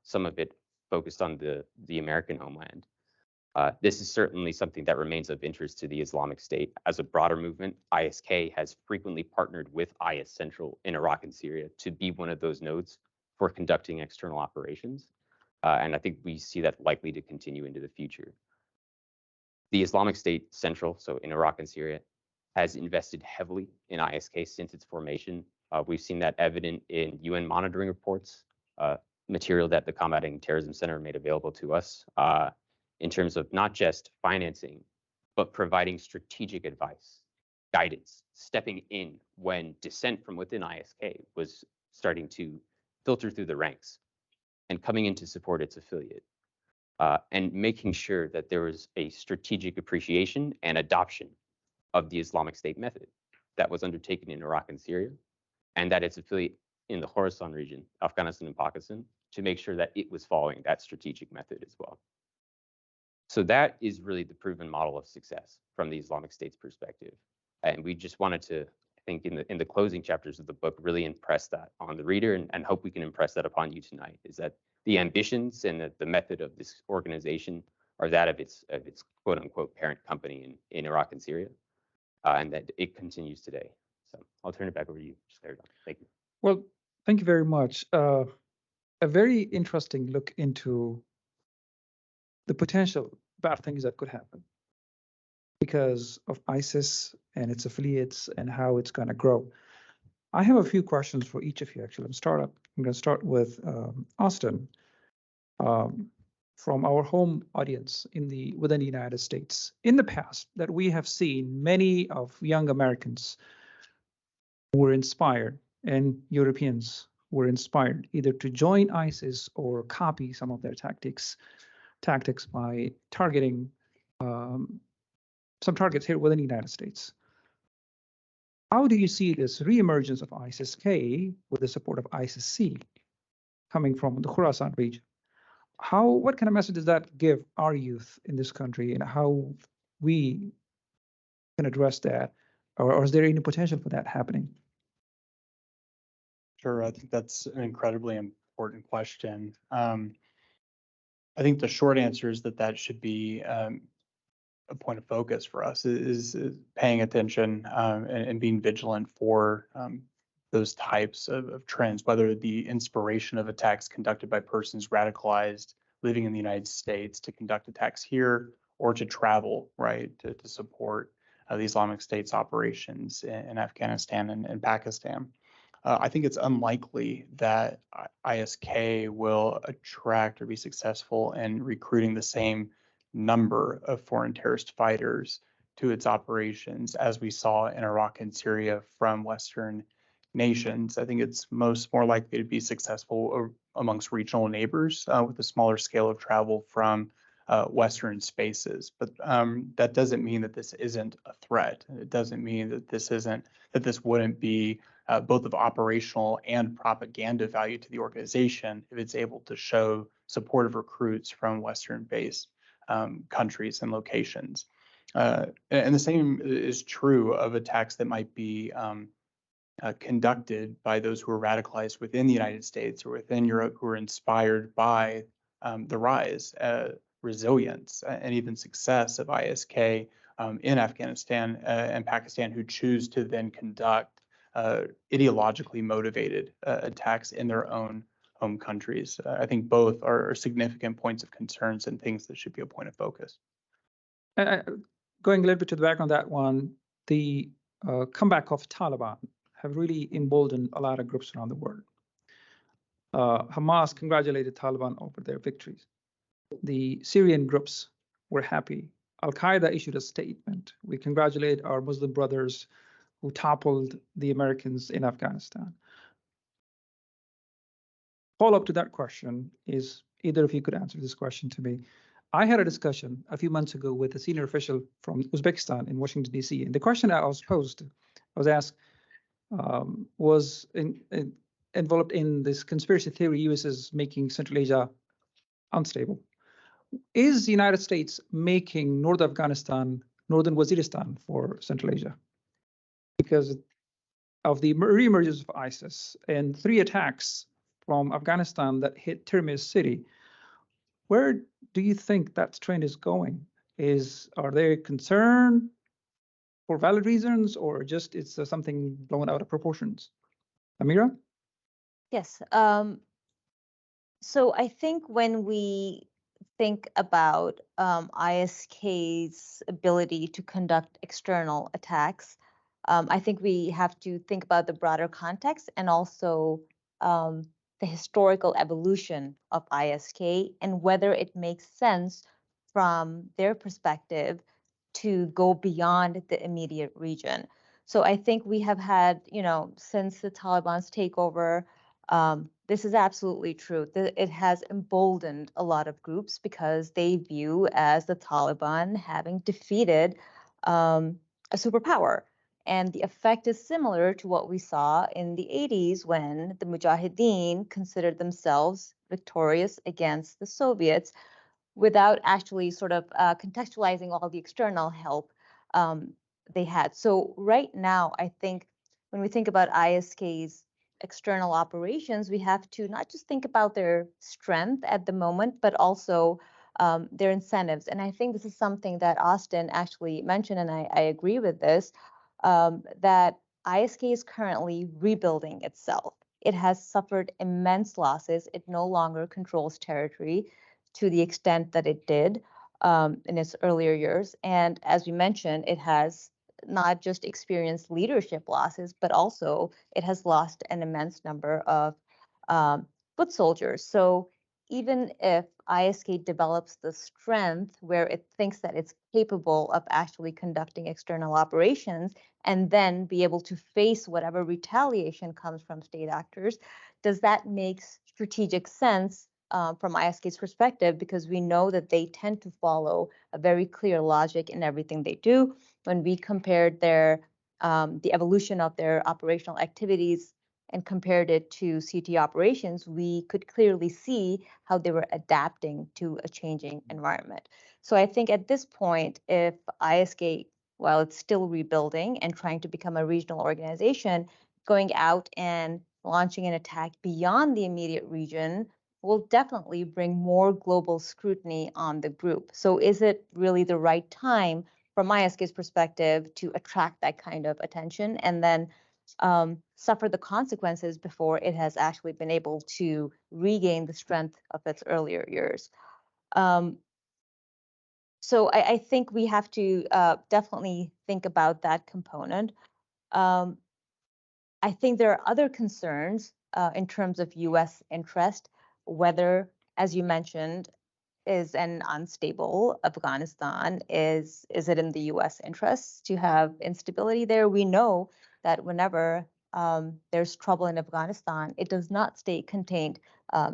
Some of it focused on the American homeland. This is certainly something that remains of interest to the Islamic State. As a broader movement, ISK has frequently partnered with IS Central in Iraq and Syria to be one of those nodes for conducting external operations. And I think we see that likely to continue into the future. The Islamic State Central, so in Iraq and Syria, has invested heavily in ISK since its formation. We've seen that evident in UN monitoring reports, material that the Combating Terrorism Center made available to us in terms of not just financing, but providing strategic advice, guidance, stepping in when dissent from within ISK was starting to filter through the ranks and coming in to support its affiliate, and making sure that there was a strategic appreciation and adoption of the Islamic State method that was undertaken in Iraq and Syria, and that its affiliate in the Khorasan region, Afghanistan and Pakistan, to make sure that it was following that strategic method as well. So that is really the proven model of success from the Islamic State's perspective. And we just wanted to, I think, in the closing chapters of the book, really impress that on the reader, and hope we can impress that upon you tonight, is that the ambitions and the method of this organization are that of its quote unquote parent company in Iraq and Syria, and that it continues today. So I'll turn it back over to you, Jadoon. Thank you. Well, thank you very much. A very interesting look into the potential bad things that could happen because of ISIS and its affiliates and how it's going to grow. I have a few questions for each of you, actually. I'm going to start with Austin. From our home audience within the United States. In the past, that we have seen many of young Americans were inspired, and Europeans were inspired either to join ISIS or copy some of their tactics by targeting some targets here within the United States. How do you see this reemergence of ISIS-K with the support of ISIS-C coming from the Khorasan region? What kind of message does that give our youth in this country, and how we can address that, or is there any potential for that happening? Sure, I think that's an incredibly important question. I think the short answer is that should be a point of focus for us, is paying attention and being vigilant for those types of trends, whether it be inspiration of attacks conducted by persons radicalized living in the United States to conduct attacks here, or to travel, right, to support the Islamic State's operations in Afghanistan and Pakistan. I think it's unlikely that ISK will attract or be successful in recruiting the same number of foreign terrorist fighters to its operations as we saw in Iraq and Syria from Western nations. I think it's more likely to be successful amongst regional neighbors with a smaller scale of travel from Western spaces. But that doesn't mean that this isn't a threat. It doesn't mean that this wouldn't be both of operational and propaganda value to the organization if it's able to show supportive recruits from Western-based countries and locations. And the same is true of attacks that might be conducted by those who are radicalized within the United States or within Europe, who are inspired by the rise, resilience, and even success of ISK in Afghanistan and Pakistan, who choose to then conduct ideologically motivated attacks in their own home countries. I think both are significant points of concerns and things that should be a point of focus. Going a little bit to the back on that one, the comeback of Taliban have really emboldened a lot of groups around the world. Hamas congratulated Taliban over their victories. The Syrian groups were happy. Al-Qaeda issued a statement. We congratulate our Muslim brothers who toppled the Americans in Afghanistan. Follow-up to that question is, either of you could answer this question to me. I had a discussion a few months ago with a senior official from Uzbekistan in Washington, D.C. And the question I was asked, was enveloped in this conspiracy theory U.S. is making Central Asia unstable. Is the United States making northern Waziristan for Central Asia? Because of the reemergence of ISIS and 3 attacks from Afghanistan that hit Tirmiz city, where do you think that trend is going? Are they concerned for valid reasons, or just it's something blown out of proportions? Amira? Yes. So I think when we think about ISK's ability to conduct external attacks, I think we have to think about the broader context and also the historical evolution of ISK and whether it makes sense from their perspective to go beyond the immediate region. So I think we have had, since the Taliban's takeover, this is absolutely true. It has emboldened a lot of groups because they view as the Taliban having defeated a superpower. And the effect is similar to what we saw in the 80s when the Mujahideen considered themselves victorious against the Soviets without actually sort of contextualizing all the external help they had. So right now, I think when we think about ISK's external operations, we have to not just think about their strength at the moment, but also their incentives. And I think this is something that Austin actually mentioned, and I agree with this, that ISK is currently rebuilding itself. It has suffered immense losses. It no longer controls territory to the extent that it did in its earlier years. And as we mentioned, it has not just experienced leadership losses, but also it has lost an immense number of foot soldiers. So even if ISK develops the strength where it thinks that it's capable of actually conducting external operations and then be able to face whatever retaliation comes from state actors, does that make strategic sense from ISK's perspective? Because we know that they tend to follow a very clear logic in everything they do. When we compared the evolution of their operational activities and compared it to CT operations, we could clearly see how they were adapting to a changing environment. So I think at this point, if ISK, while it's still rebuilding and trying to become a regional organization, going out and launching an attack beyond the immediate region will definitely bring more global scrutiny on the group. So is it really the right time from ISK's perspective to attract that kind of attention? And then suffer the consequences before it has actually been able to regain the strength of its earlier years. So I think we have to definitely think about that component. I think there are other concerns in terms of U.S. interest, whether, as you mentioned, is an unstable Afghanistan, is it in the U.S. interest to have instability there? We know that whenever there's trouble in Afghanistan, it does not stay contained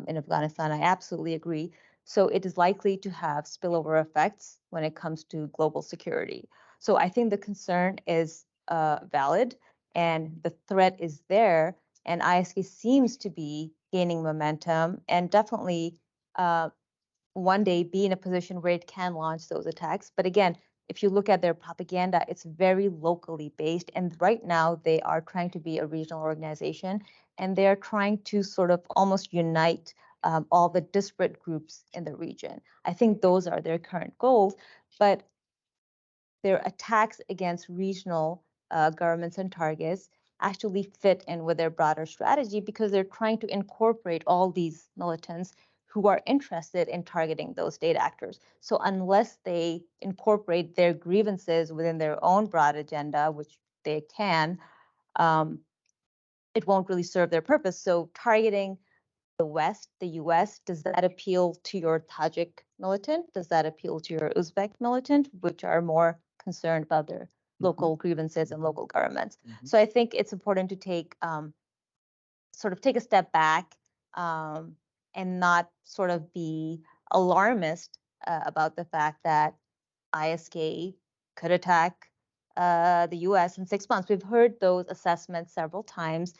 in Afghanistan. I absolutely agree. So it is likely to have spillover effects when it comes to global security. So I think the concern is valid and the threat is there, and ISK seems to be gaining momentum and definitely one day be in a position where it can launch those attacks. But again, if you look at their propaganda, it's very locally based. And right now they are trying to be a regional organization, and they're trying to sort of almost unite all the disparate groups in the region. I think those are their current goals, but their attacks against regional governments and targets actually fit in with their broader strategy because they're trying to incorporate all these militants who are interested in targeting those state actors. So unless they incorporate their grievances within their own broad agenda, which they can, it won't really serve their purpose. So targeting the West, the US, does that appeal to your Tajik militant? Does that appeal to your Uzbek militant, which are more concerned about their local grievances and local governments? So I think it's important to take take a step back and not sort of be alarmist about the fact that ISK could attack the US in 6 months. We've heard those assessments several times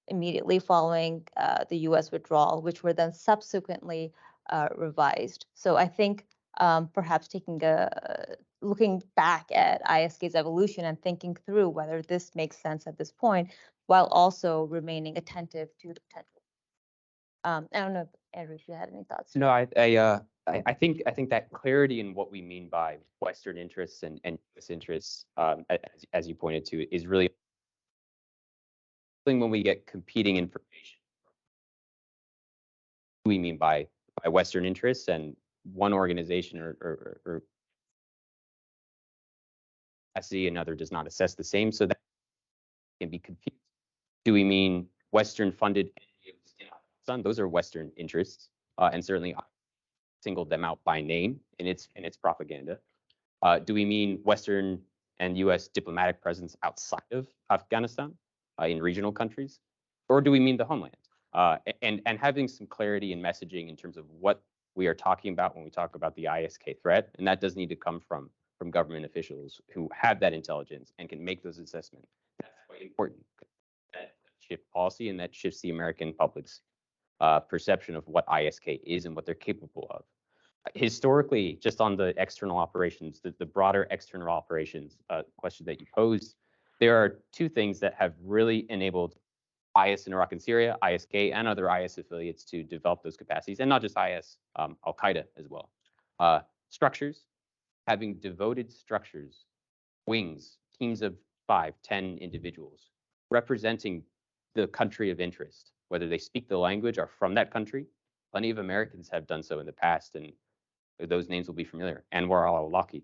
immediately following the US withdrawal, which were then subsequently revised. So I think perhaps looking back at ISK's evolution and thinking through whether this makes sense at this point, while also remaining attentive to the potential. I don't know, Andrew, if you had any thoughts. No, I think that clarity in what we mean by Western interests and U.S. interests, as you pointed to, is really when we get competing information. What do we mean by Western interests, and one organization or capacity, another does not assess the same, so that can be confused. Do we mean Western funded NGOs in Afghanistan? Those are Western interests, and certainly singled them out by name in its propaganda. Do we mean Western and U.S. diplomatic presence outside of Afghanistan in regional countries, or do we mean the homeland? And having some clarity in messaging in terms of what we are talking about when we talk about the ISK threat, and that does need to come from government officials who have that intelligence and can make those assessments. That's quite important. That shifts policy, and that shifts the American public's perception of what ISK is and what they're capable of. Historically, just on the external operations, the broader external operations question that you posed, there are two things that have really enabled IS in Iraq and Syria, ISK, and other IS affiliates to develop those capacities, and not just IS, Al-Qaeda as well. Structures, having devoted structures, wings, teams of 5, 10 individuals, representing the country of interest, whether they speak the language or from that country. Plenty of Americans have done so in the past, and those names will be familiar. Anwar al-Awlaki,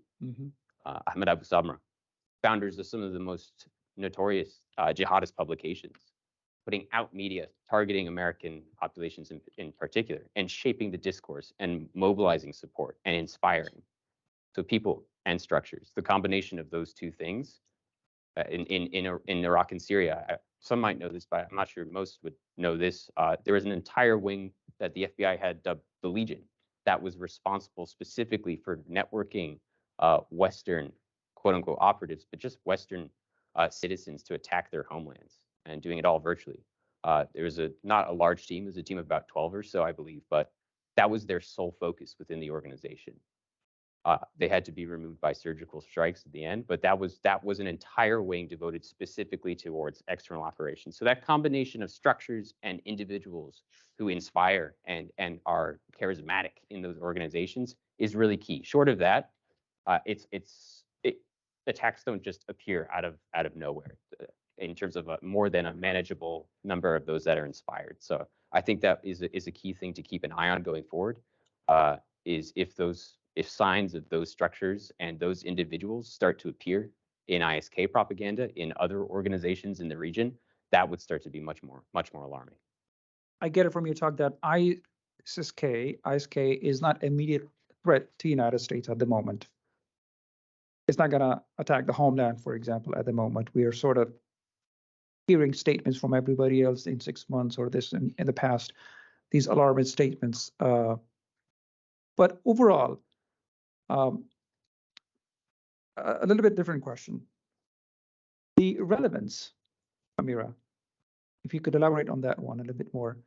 Ahmed Abu Samra, founders of some of the most notorious jihadist publications, putting out media targeting American populations in particular, and shaping the discourse and mobilizing support and inspiring. So people and structures, the combination of those two things in Iraq and Syria. Some might know this, but I'm not sure most would know this. There was an entire wing that the FBI had dubbed the Legion that was responsible specifically for networking Western, quote unquote, operatives, but just Western citizens to attack their homelands, and doing it all virtually. There was not a large team, it was a team of about 12 or so, I believe, but that was their sole focus within the organization. They had to be removed by surgical strikes at the end, but that was an entire wing devoted specifically towards external operations. So that combination of structures and individuals who inspire and are charismatic in those organizations is really key. Short of that, attacks don't just appear out of nowhere. in terms of more than a manageable number of those that are inspired. So I think that is a key thing to keep an eye on going forward. Is if signs of those structures and those individuals start to appear in ISK propaganda in other organizations in the region, that would start to be much more alarming. I get it from your talk that ISK is not immediate threat to the United States at the moment. It's not going to attack the homeland, for example, at the moment. We are sort of hearing statements from everybody else in 6 months or this in the past, these alarmist statements. But overall, a little bit different question. The relevance, Amira, if you could elaborate on that one a little bit more.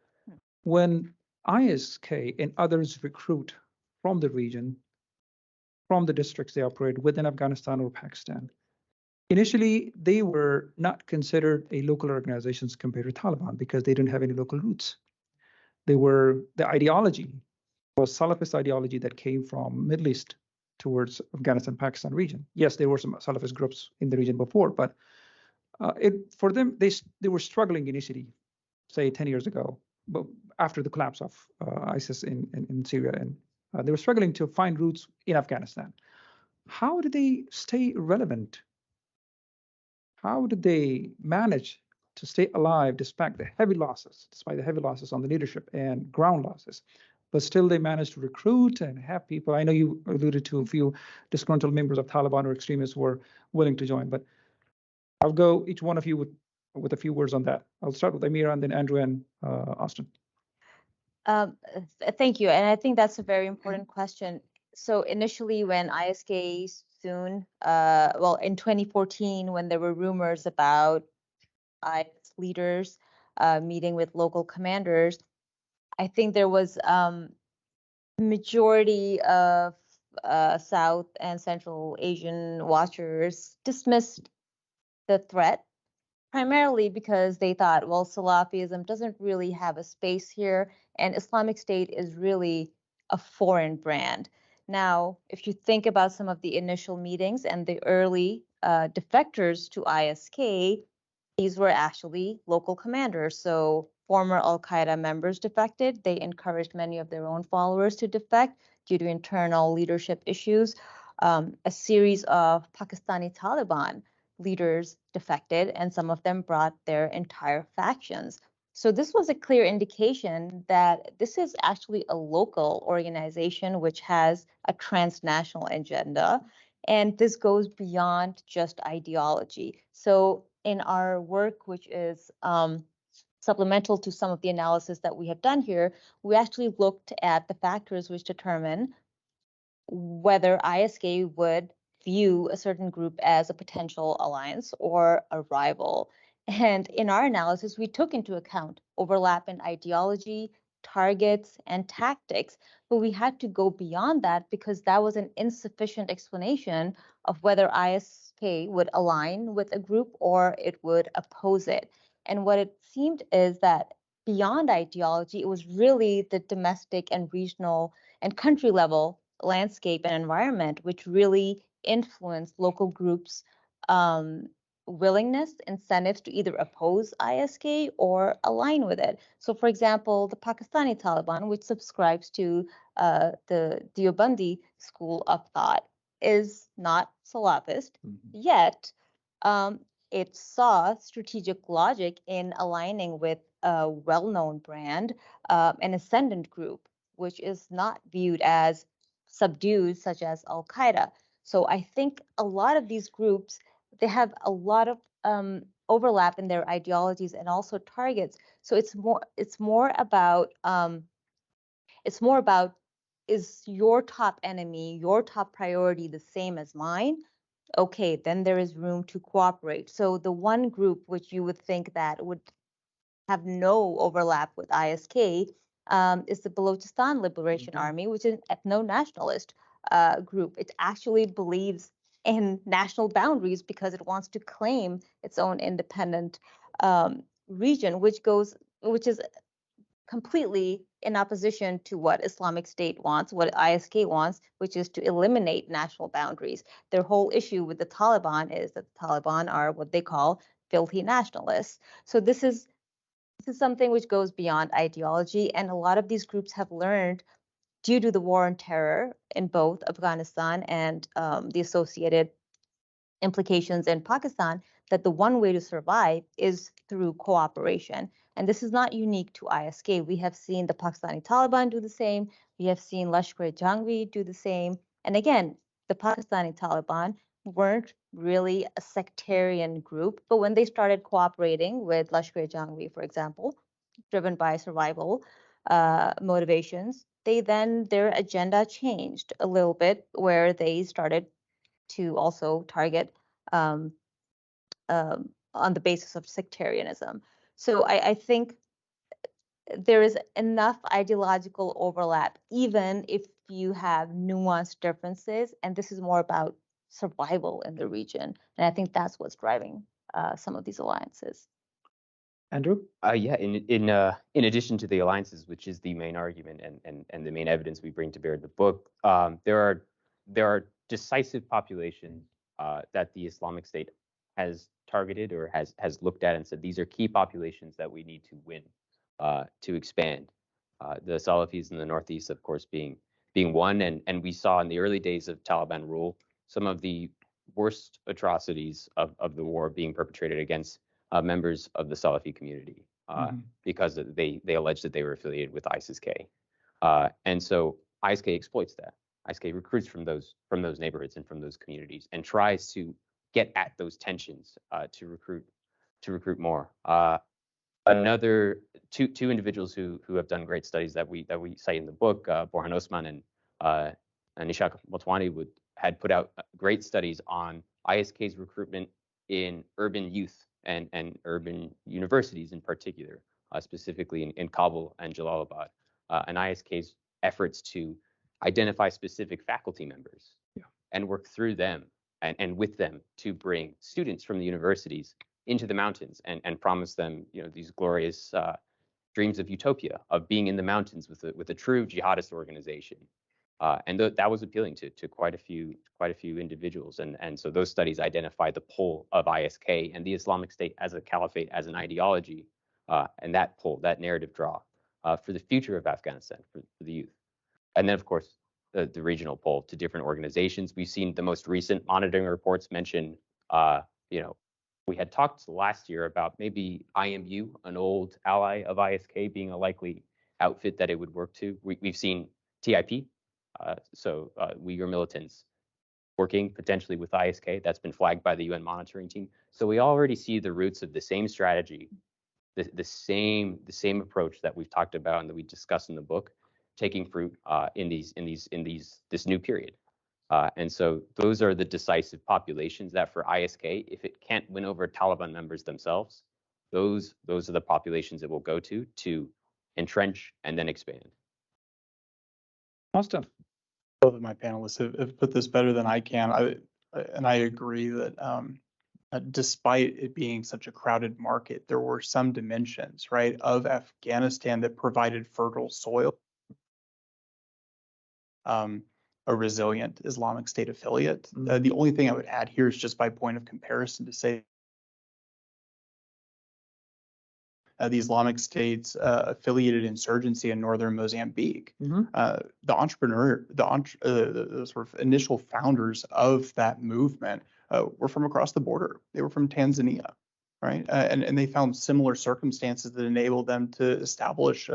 When ISK and others recruit from the region, from the districts they operate within Afghanistan or Pakistan, initially they were not considered a local organizations compared to Taliban because they didn't have any local roots. The ideology was Salafist ideology that came from Middle East towards Afghanistan, Pakistan region. Yes, there were some Salafist groups in the region before, but for them, they were struggling initially, say 10 years ago, but after the collapse of ISIS in Syria, and they were struggling to find roots in Afghanistan. How did they stay relevant? How did they manage to stay alive despite the heavy losses on the leadership and ground losses? But still they managed to recruit and have people. I know you alluded to a few disgruntled members of Taliban or extremists who were willing to join, but I'll go each one of you with a few words on that. I'll start with Amira and then Andrew and Austin. Thank you. And I think that's a very important question. So initially when ISK in 2014, when there were rumors about IS leaders meeting with local commanders, I think there was majority of South and Central Asian watchers dismissed the threat, primarily because they thought, well, Salafism doesn't really have a space here, and Islamic State is really a foreign brand. Now, if you think about some of the initial meetings and the early defectors to ISK, these were actually local commanders. So former Al-Qaeda members defected. They encouraged many of their own followers to defect due to internal leadership issues. A series of Pakistani Taliban leaders defected, and some of them brought their entire factions. So this was a clear indication that this is actually a local organization which has a transnational agenda, and this goes beyond just ideology. So in our work, which is supplemental to some of the analysis that we have done here, we actually looked at the factors which determine whether ISK would view a certain group as a potential alliance or a rival. And in our analysis, we took into account overlap in ideology, targets, and tactics, but we had to go beyond that because that was an insufficient explanation of whether ISK would align with a group or it would oppose it. And what it seemed is that beyond ideology, it was really the domestic and regional and country level landscape and environment which really influenced local groups' willingness, incentives to either oppose ISK or align with it. So, for example, the Pakistani Taliban, which subscribes to the Deobandi school of thought, is not Salafist, yet it saw strategic logic in aligning with a well-known brand, an ascendant group, which is not viewed as subdued, such as Al-Qaeda. So I think a lot of these groups, they have a lot of overlap in their ideologies and also targets. So it's more about is your top enemy, your top priority the same as mine? Okay, then there is room to cooperate. So the one group which you would think that would have no overlap with ISK is the Balochistan Liberation Army, which is an ethno-nationalist group. It actually believes in national boundaries because it wants to claim its own independent region, which is completely in opposition to what Islamic State wants, what ISK wants, which is to eliminate national boundaries. Their whole issue with the Taliban is that the Taliban are what they call filthy nationalists. So this is something which goes beyond ideology, and a lot of these groups have learned due to the war on terror in both Afghanistan and the associated implications in Pakistan, that the one way to survive is through cooperation. And this is not unique to ISK. We have seen the Pakistani Taliban do the same. We have seen Lashkar-e-Jhangvi do the same. And again, the Pakistani Taliban weren't really a sectarian group, but when they started cooperating with Lashkar-e-Jhangvi, for example, driven by survival motivations, their agenda changed a little bit, where they started to also target um, on the basis of sectarianism. So I think there is enough ideological overlap, even if you have nuanced differences, and this is more about survival in the region. And I think that's what's driving some of these alliances. Andrew? Yeah, in addition to the alliances, which is the main argument and the main evidence we bring to bear in the book, there are decisive populations that the Islamic State has targeted or has looked at and said these are key populations that we need to win to expand. The Salafis in the Northeast, of course, being one, and we saw in the early days of Taliban rule some of the worst atrocities of the war being perpetrated against members of the Salafi community because they alleged that they were affiliated with ISIS-K, and so ISIS-K exploits that. ISIS-K recruits from those neighborhoods and from those communities and tries to get at those tensions to recruit more. Another two individuals who have done great studies that we cite in the book, Borhan Osman and Ishaq Motwani, had put out great studies on ISK's recruitment in urban youth and urban universities in particular, specifically in Kabul and Jalalabad, and ISK's efforts to identify specific faculty members and work through them and with them to bring students from the universities into the mountains and promise them, these glorious dreams of utopia, of being in the mountains with a true jihadist organization. And that was appealing to quite a few individuals. And so those studies identify the pull of ISK and the Islamic State as a caliphate, as an ideology, and that pull, that narrative draw for the future of Afghanistan, for the youth. And then, of course, the regional pull to different organizations. We've seen the most recent monitoring reports mention, we had talked last year about maybe IMU, an old ally of ISK, being a likely outfit that it would work to. We've seen TIP, so Uyghur militants working potentially with ISK. That's been flagged by the UN monitoring team. So we already see the roots of the same strategy, the same approach that we've talked about and that we discussed in the book, taking fruit in this new period. And so those are the decisive populations that for ISK, if it can't win over Taliban members themselves, those are the populations it will go to entrench and then expand. Austin? Both of my panelists have put this better than I can. I agree that despite it being such a crowded market, there were some dimensions, right, of Afghanistan that provided fertile soil. A resilient Islamic State affiliate. The only thing I would add here is just by point of comparison to say the Islamic State's affiliated insurgency in northern Mozambique. The sort of initial founders of that movement were from across the border. They were from Tanzania, right? And they found similar circumstances that enabled them to establish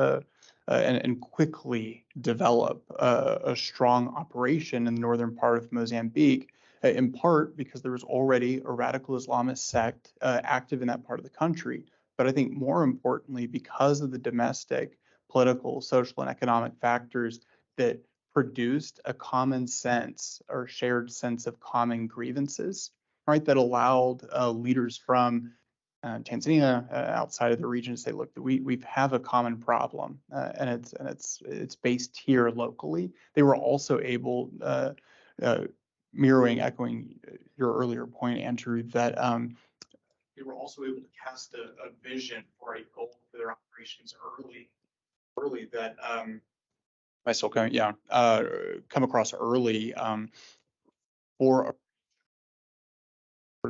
and quickly develop a strong operation in the northern part of Mozambique, in part because there was already a radical Islamist sect active in that part of the country. But I think more importantly, because of the domestic, political, social, and economic factors that produced a common sense or shared sense of common grievances, right, that allowed leaders from Tanzania outside of the region to say, look, we have a common problem, and it's based here locally. They were also able, echoing your earlier point, Andrew, that they were also able to cast a vision for a goal for their operations early that I still come across early for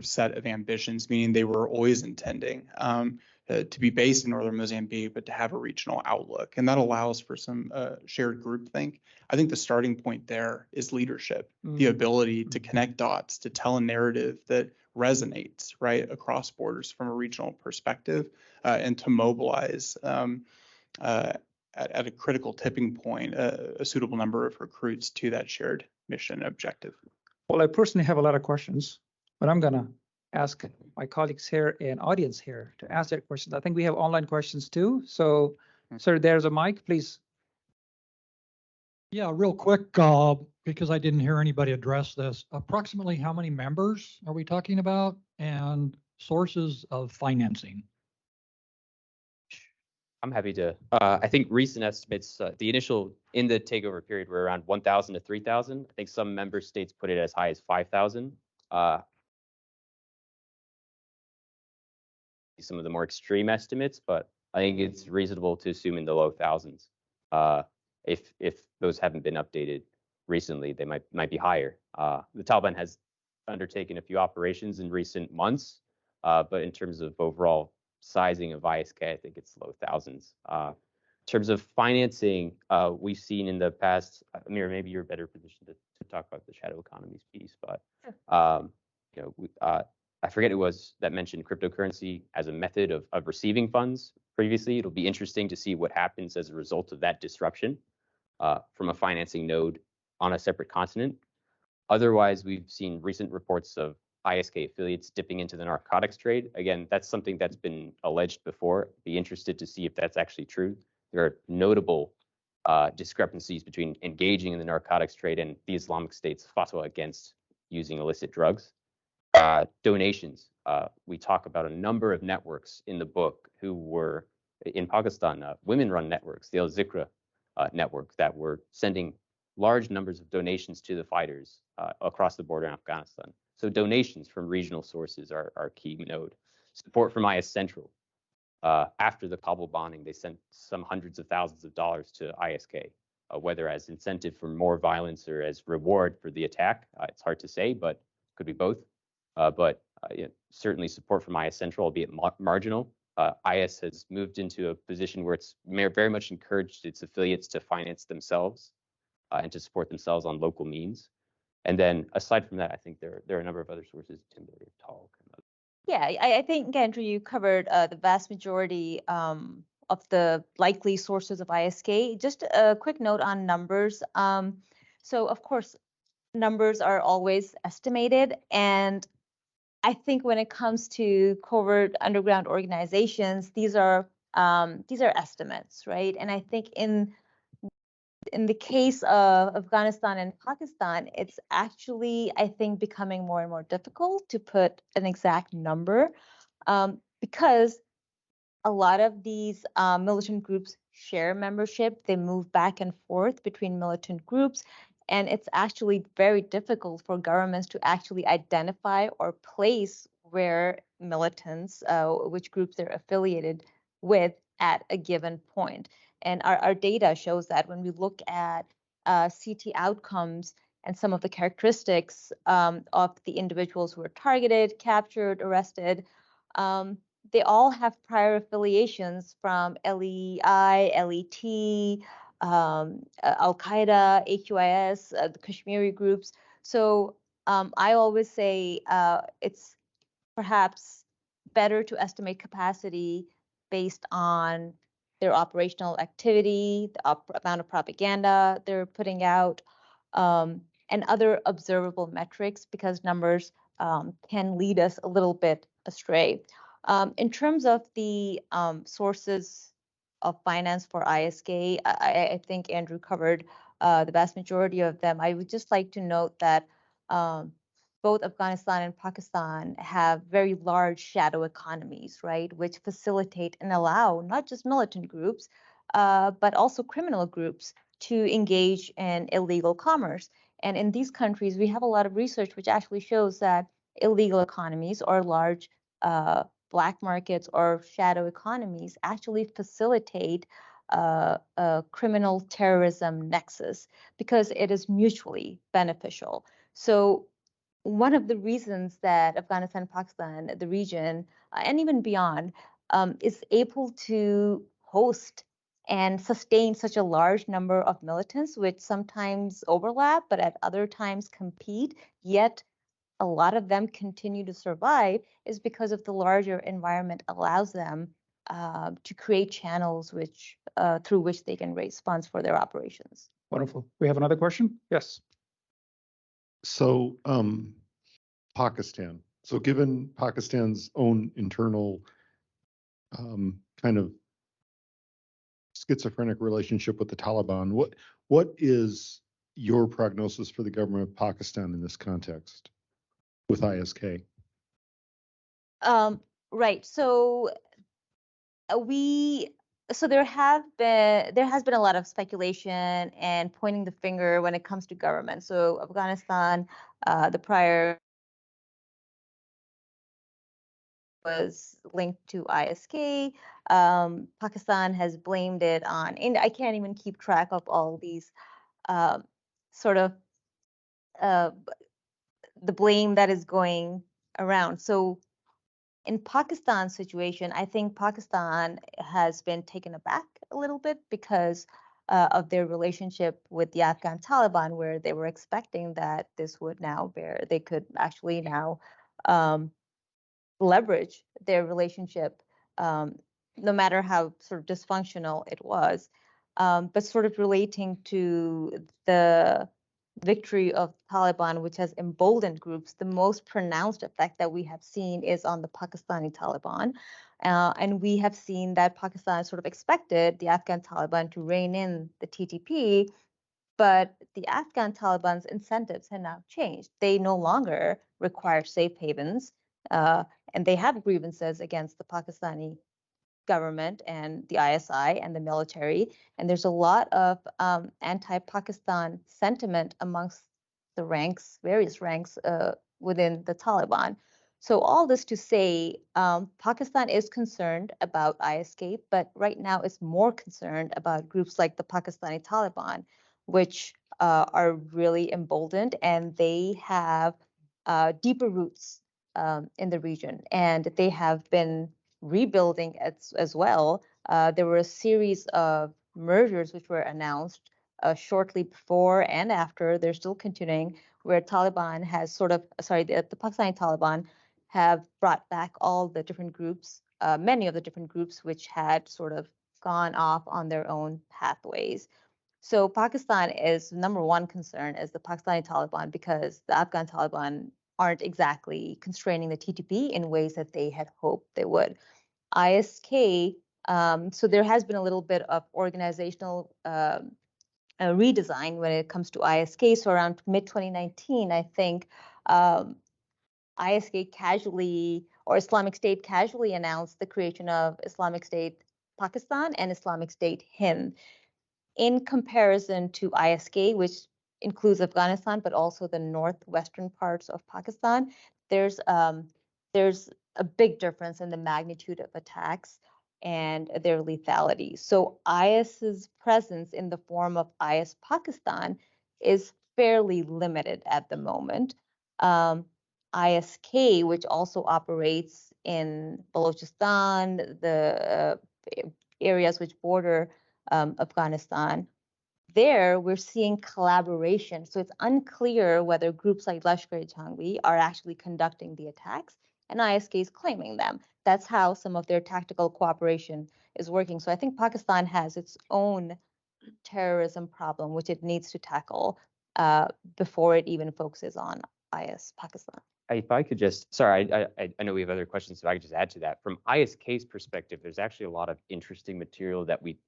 set of ambitions, meaning they were always intending to be based in northern Mozambique, but to have a regional outlook. And that allows for some shared groupthink. I think the starting point there is leadership, the ability to connect dots, to tell a narrative that resonates right across borders from a regional perspective, and to mobilize at a critical tipping point a suitable number of recruits to that shared mission objective. Well, I personally have a lot of questions, but I'm going to ask my colleagues here and audience here to ask their questions. I think we have online questions too. So, sir, there's a mic, please. Yeah, real quick, because I didn't hear anybody address this. Approximately how many members are we talking about, and sources of financing? I'm happy to. I think recent estimates, the initial in the takeover period were around 1,000 to 3,000. I think some member states put it as high as 5,000. Some of the more extreme estimates, but I think it's reasonable to assume in the low thousands. If those haven't been updated recently, they might be higher. The Taliban has undertaken a few operations in recent months, but in terms of overall sizing of ISK, I think it's low thousands. In terms of financing, we've seen in the past, Amir, maybe you're better positioned to talk about the shadow economies piece, but I forget it was that mentioned cryptocurrency as a method of receiving funds previously. It'll be interesting to see what happens as a result of that disruption from a financing node on a separate continent. Otherwise, we've seen recent reports of ISK affiliates dipping into the narcotics trade. Again, that's something that's been alleged before. Be interested to see if that's actually true. There are notable discrepancies between engaging in the narcotics trade and the Islamic State's fatwa against using illicit drugs. Donations. We talk about a number of networks in the book who were in Pakistan, women-run networks, the Al Zikra network, that were sending large numbers of donations to the fighters across the border in Afghanistan. So donations from regional sources are a key node. Support from IS Central. After the Kabul bombing, they sent some hundreds of thousands of dollars to ISK, whether as incentive for more violence or as reward for the attack. It's hard to say, but could be both. Certainly support from IS Central, albeit marginal. IS has moved into a position where it's very much encouraged its affiliates to finance themselves and to support themselves on local means. And then aside from that, I think there are a number of other sources, timber, talc. Yeah, I think, Andrew, you covered the vast majority of the likely sources of ISK. Just a quick note on numbers. So, of course, numbers are always estimated, and I think when it comes to covert underground organizations, these are estimates, right? And I think in the case of Afghanistan and Pakistan, it's actually, I think, becoming more and more difficult to put an exact number because a lot of these militant groups share membership. They move back and forth between militant groups. And it's actually very difficult for governments to actually identify or place where militants, which groups they're affiliated with at a given point. And our data shows that when we look at CT outcomes and some of the characteristics of the individuals who were targeted, captured, arrested, they all have prior affiliations from LEI, LET, Al-Qaeda, AQIS, the Kashmiri groups. So I always say it's perhaps better to estimate capacity based on their operational activity, the amount of propaganda they're putting out, and other observable metrics, because numbers can lead us a little bit astray. In terms of the sources of finance for ISK, I think Andrew covered the vast majority of them. I would just like to note that both Afghanistan and Pakistan have very large shadow economies, right, which facilitate and allow not just militant groups, but also criminal groups to engage in illegal commerce. And in these countries, we have a lot of research which actually shows that illegal economies or large black markets or shadow economies actually facilitate a criminal terrorism nexus because it is mutually beneficial. So one of the reasons that Afghanistan, Pakistan, the region, and even beyond, is able to host and sustain such a large number of militants, which sometimes overlap, but at other times compete, yet a lot of them continue to survive, is because of the larger environment allows them to create channels which through which they can raise funds for their operations. Wonderful. We have another question? Yes. So, Pakistan. So given Pakistan's own internal kind of schizophrenic relationship with the Taliban, what is your prognosis for the government of Pakistan in this context with ISK? Right. So there has been a lot of speculation and pointing the finger when it comes to government. So Afghanistan, the prior was linked to ISK. Pakistan has blamed it on, and I can't even keep track of all these sort of the blame that is going around. So in Pakistan's situation, I think Pakistan has been taken aback a little bit because of their relationship with the Afghan Taliban, where they were expecting that this would now they could actually now leverage their relationship, no matter how sort of dysfunctional it was. But sort of relating to the victory of Taliban, which has emboldened groups, the most pronounced effect that we have seen is on the Pakistani Taliban. And we have seen that Pakistan sort of expected the Afghan Taliban to rein in the TTP, but the Afghan Taliban's incentives have now changed. They no longer require safe havens, and they have grievances against the Pakistani government and the ISI and the military. And there's a lot of anti-Pakistan sentiment amongst the ranks, various ranks within the Taliban. So all this to say, Pakistan is concerned about ISK, but right now it's more concerned about groups like the Pakistani Taliban, which are really emboldened, and they have deeper roots in the region, and they have been rebuilding as well. There were a series of mergers which were announced shortly before and after. They're still continuing, where Taliban has sort of, the Pakistani Taliban have brought back all the different groups, many of the different groups which had sort of gone off on their own pathways. So Pakistan is number one concern is the Pakistani Taliban, because the Afghan Taliban aren't exactly constraining the TTP in ways that they had hoped they would. ISK, so there has been a little bit of organizational redesign when it comes to ISK. So around mid-2019, I think ISK casually, or Islamic State casually announced the creation of Islamic State Pakistan and Islamic State Hind. In comparison to ISK, which includes Afghanistan, but also the northwestern parts of Pakistan, there's a big difference in the magnitude of attacks and their lethality. So IS's presence in the form of IS Pakistan is fairly limited at the moment. ISK, which also operates in Balochistan, the areas which border Afghanistan, there we're seeing collaboration. So it's unclear whether groups like Lashkar-e-Jhangvi are actually conducting the attacks and ISK is claiming them. That's how some of their tactical cooperation is working. So I think Pakistan has its own terrorism problem, which it needs to tackle before it even focuses on IS Pakistan. If I could just, sorry, I know we have other questions, so I could just add to that. From ISK's perspective, there's actually a lot of interesting material that we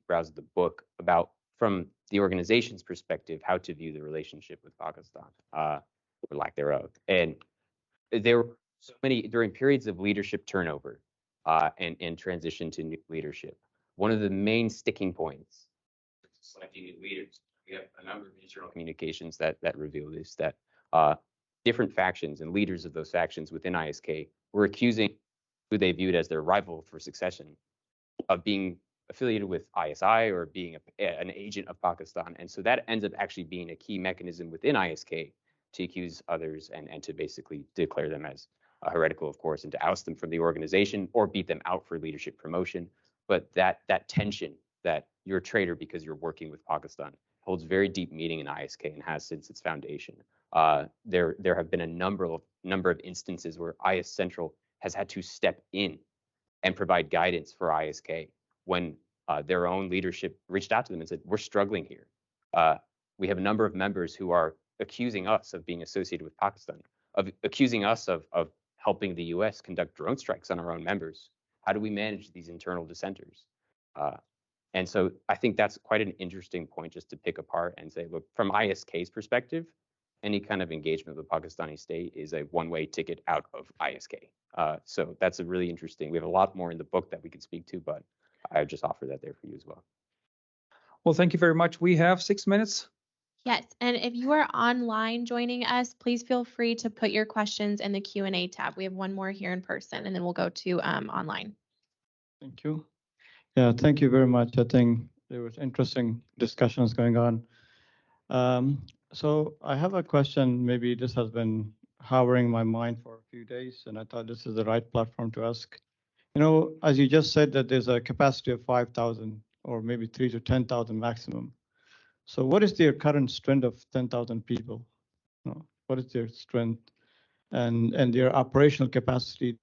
browsed the book about from the organization's perspective, how to view the relationship with Pakistan, or lack thereof. And there were so many during periods of leadership turnover and transition to new leadership. One of the main sticking points, selecting new leaders, we have a number of internal communications that reveal this, that different factions and leaders of those factions within ISK were accusing who they viewed as their rival for succession of being affiliated with ISI or being an agent of Pakistan. And so that ends up actually being a key mechanism within ISK to accuse others and to basically declare them as heretical, of course, and to oust them from the organization or beat them out for leadership promotion. But that tension that you're a traitor because you're working with Pakistan holds very deep meaning in ISK and has since its foundation. There have been a number of instances where IS Central has had to step in and provide guidance for ISK when their own leadership reached out to them and said, we're struggling here. We have a number of members who are accusing us of being associated with Pakistan, of accusing us of helping the US conduct drone strikes on our own members. How do we manage these internal dissenters? And so I think that's quite an interesting point just to pick apart and say, look, from ISK's perspective, any kind of engagement with the Pakistani state is a one-way ticket out of ISK. So that's a really interesting, we have a lot more in the book that we could speak to, but I would just offer that there for you as well. Well, thank you very much. We have 6 minutes. Yes, and if you are online joining us, please feel free to put your questions in the Q&A tab. We have one more here in person, and then we'll go to online. Thank you. Yeah, thank you very much. I think there was interesting discussions going on. So I have a question. Maybe this has been hovering my mind for a few days, and I thought this is the right platform to ask. You know, as you just said, that there's a capacity of 5,000 or maybe 3,000 to 10,000 maximum. So what is their current strength of 10,000 people? You know, what is their strength and their operational capacity?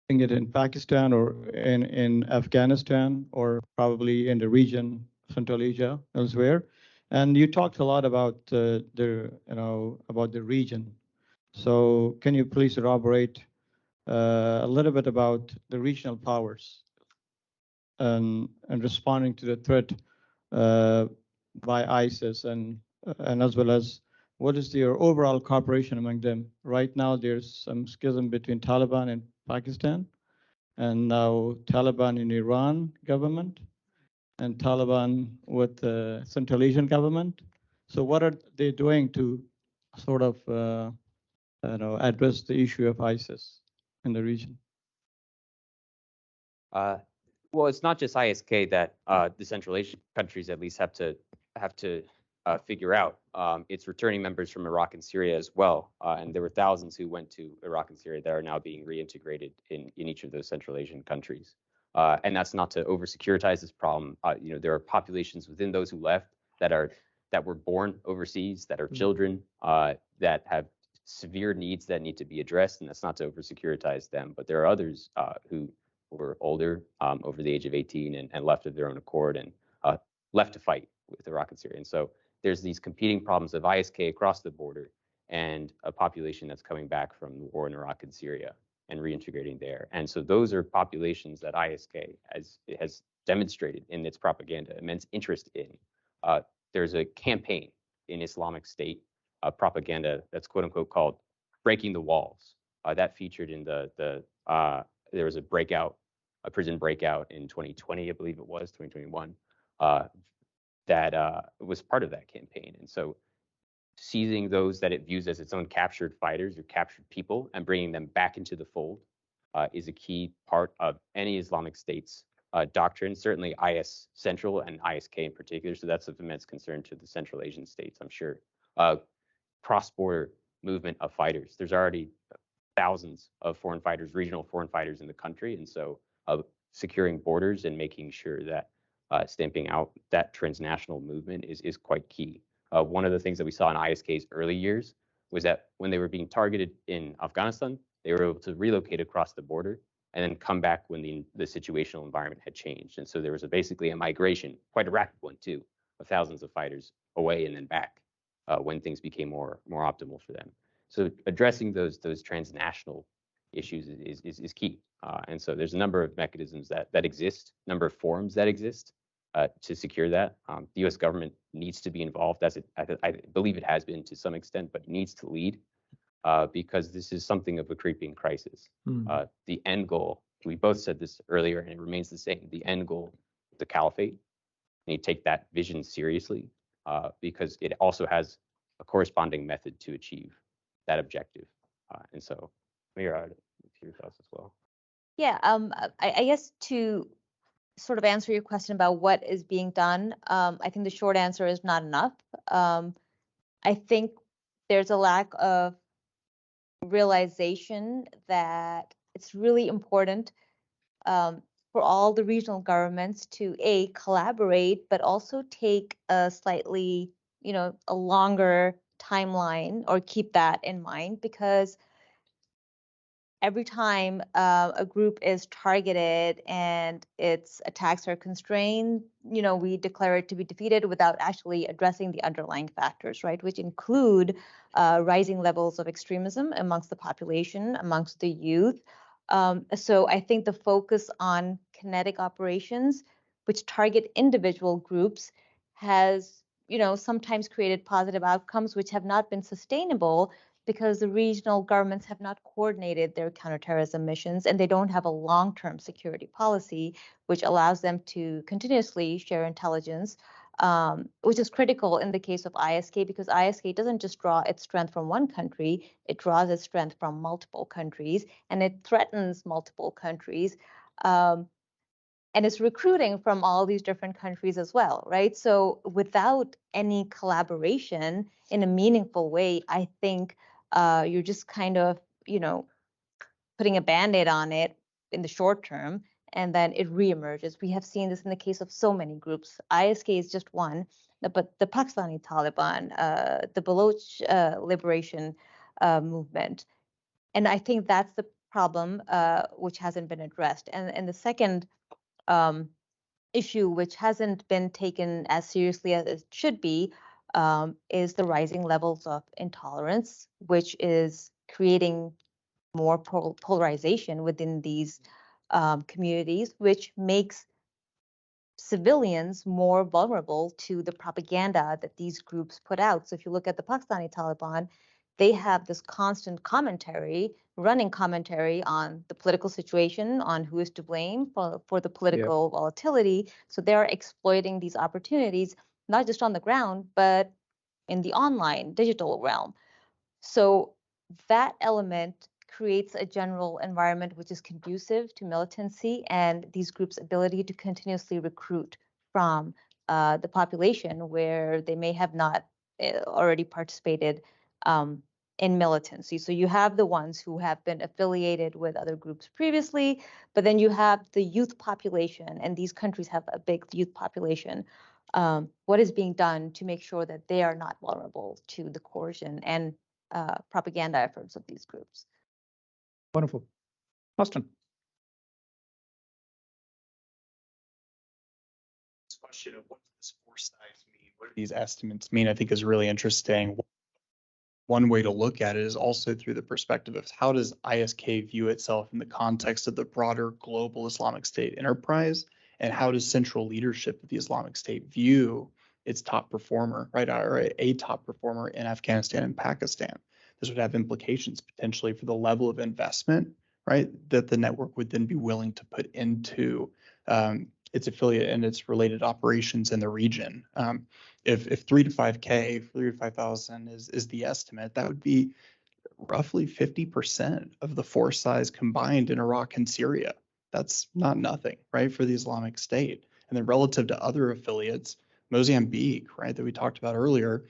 It in Pakistan or in Afghanistan or probably in the region, Central Asia, elsewhere. And you talked a lot about about the region. So can you please elaborate a little bit about the regional powers and responding to the threat by ISIS and as well as what is your overall cooperation among them? Right now, there's some schism between Taliban and Pakistan, and now Taliban in Iran government, and Taliban with the Central Asian government. So what are they doing to sort of address the issue of ISIS in the region? Well, it's not just ISK that the Central Asian countries at least have to figure out. It's returning members from Iraq and Syria as well. And there were thousands who went to Iraq and Syria that are now being reintegrated in each of those Central Asian countries. And that's not to over-securitize this problem. There are populations within those who left that were born overseas, that are children, that have severe needs that need to be addressed. And that's not to over-securitize them. But there are others who were older, over the age of 18, and left of their own accord and left to fight with Iraq and Syria. And so there's these competing problems of ISK across the border and a population that's coming back from the war in Iraq and Syria and reintegrating there. And so those are populations that ISK has demonstrated in its propaganda immense interest in. There's a campaign in Islamic State propaganda that's quote unquote called breaking the walls. That featured in there was a prison breakout in 2020, I believe it was, 2021, that was part of that campaign. And so seizing those that it views as its own captured fighters or captured people and bringing them back into the fold is a key part of any Islamic State's doctrine, certainly IS Central and ISK in particular. So that's of immense concern to the Central Asian states, I'm sure. Cross-border movement of fighters. There's already thousands of foreign fighters, regional foreign fighters in the country. And so securing borders and making sure that stamping out that transnational movement is quite key. One of the things that we saw in ISK's early years was that when they were being targeted in Afghanistan, they were able to relocate across the border and then come back when the situational environment had changed. And so there was basically a migration, quite a rapid one too, of thousands of fighters away and then back when things became more optimal for them. So addressing those transnational issues is key. And so there's a number of mechanisms that exist, number of forums that exist to secure that. The U.S. government needs to be involved, as I believe it has been to some extent, but needs to lead because this is something of a creeping crisis. The end goal, we both said this earlier, and it remains the same. The end goal, the caliphate, and you take that vision seriously because it also has a corresponding method to achieve that objective. And so, Amira, your thoughts as well. Yeah, I guess to sort of answer your question about what is being done, I think the short answer is not enough. I think there's a lack of realization that it's really important for all the regional governments to collaborate, but also take a slightly, a longer timeline, or keep that in mind, because every time a group is targeted and its attacks are constrained, we declare it to be defeated without actually addressing the underlying factors, right? Which include rising levels of extremism amongst the population, amongst the youth. So I think the focus on kinetic operations, which target individual groups, has, sometimes created positive outcomes which have not been sustainable, because the regional governments have not coordinated their counterterrorism missions, and they don't have a long-term security policy which allows them to continuously share intelligence, which is critical in the case of ISK, because ISK doesn't just draw its strength from one country, it draws its strength from multiple countries, and it threatens multiple countries. And it's recruiting from all these different countries as well, right? So without any collaboration in a meaningful way, I think you're just kind of, putting a Band-Aid on it in the short term, and then it reemerges. We have seen this in the case of so many groups. ISK is just one, but the Pakistani Taliban, the Baloch liberation movement. And I think that's the problem which hasn't been addressed. And the second issue, which hasn't been taken as seriously as it should be, is the rising levels of intolerance, which is creating more polarization within these communities, which makes civilians more vulnerable to the propaganda that these groups put out. So if you look at the Pakistani Taliban, they have this constant running commentary on the political situation, on who is to blame for the political volatility. So they're exploiting these opportunities, not just on the ground, but in the online digital realm. So that element creates a general environment which is conducive to militancy and these groups' ability to continuously recruit from the population where they may have not already participated in militancy. So you have the ones who have been affiliated with other groups previously, but then you have the youth population, and these countries have a big youth population. What is being done to make sure that they are not vulnerable to the coercion and propaganda efforts of these groups? Wonderful. Austin. This question of what does force size mean? What do these estimates mean? I think is really interesting. One way to look at it is also through the perspective of how does ISK view itself in the context of the broader global Islamic State enterprise, and how does central leadership of the Islamic State view its top performer, right, or a top performer in Afghanistan and Pakistan? This would have implications potentially for the level of investment, right, that the network would then be willing to put into its affiliate and its related operations in the region. If 3 to 5,000 is the estimate, that would be roughly 50% of the force size combined in Iraq and Syria. That's not nothing, right, for the Islamic State. And then relative to other affiliates, Mozambique, right, that we talked about earlier,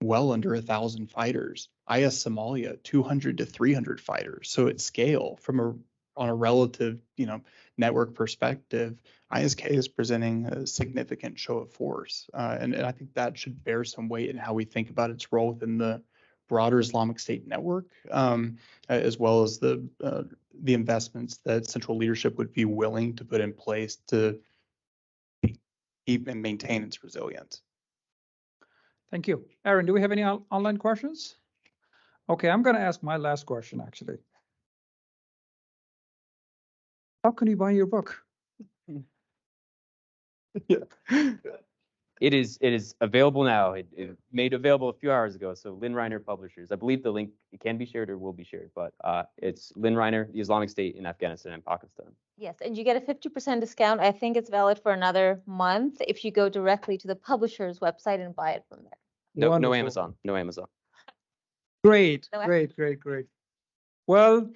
well under 1,000 fighters. IS Somalia, 200 to 300 fighters. So at scale, on a relative, network perspective, ISK is presenting a significant show of force, and I think that should bear some weight in how we think about its role within the broader Islamic State network, as well as the investments that central leadership would be willing to put in place to keep and maintain its resilience. Thank you. Aaron, do we have any online questions? Okay, I'm going to ask my last question, actually. How can you buy your book? It is available now. It made available a few hours ago. So Lynn Reiner Publishers. I believe the link can be shared or will be shared, but it's Lynn Reiner, The Islamic State in Afghanistan and Pakistan. Yes, and you get a 50% discount. I think it's valid for another month if you go directly to the publisher's website and buy it from there. No Wonderful. Amazon. No Amazon. Great, No, great. Well,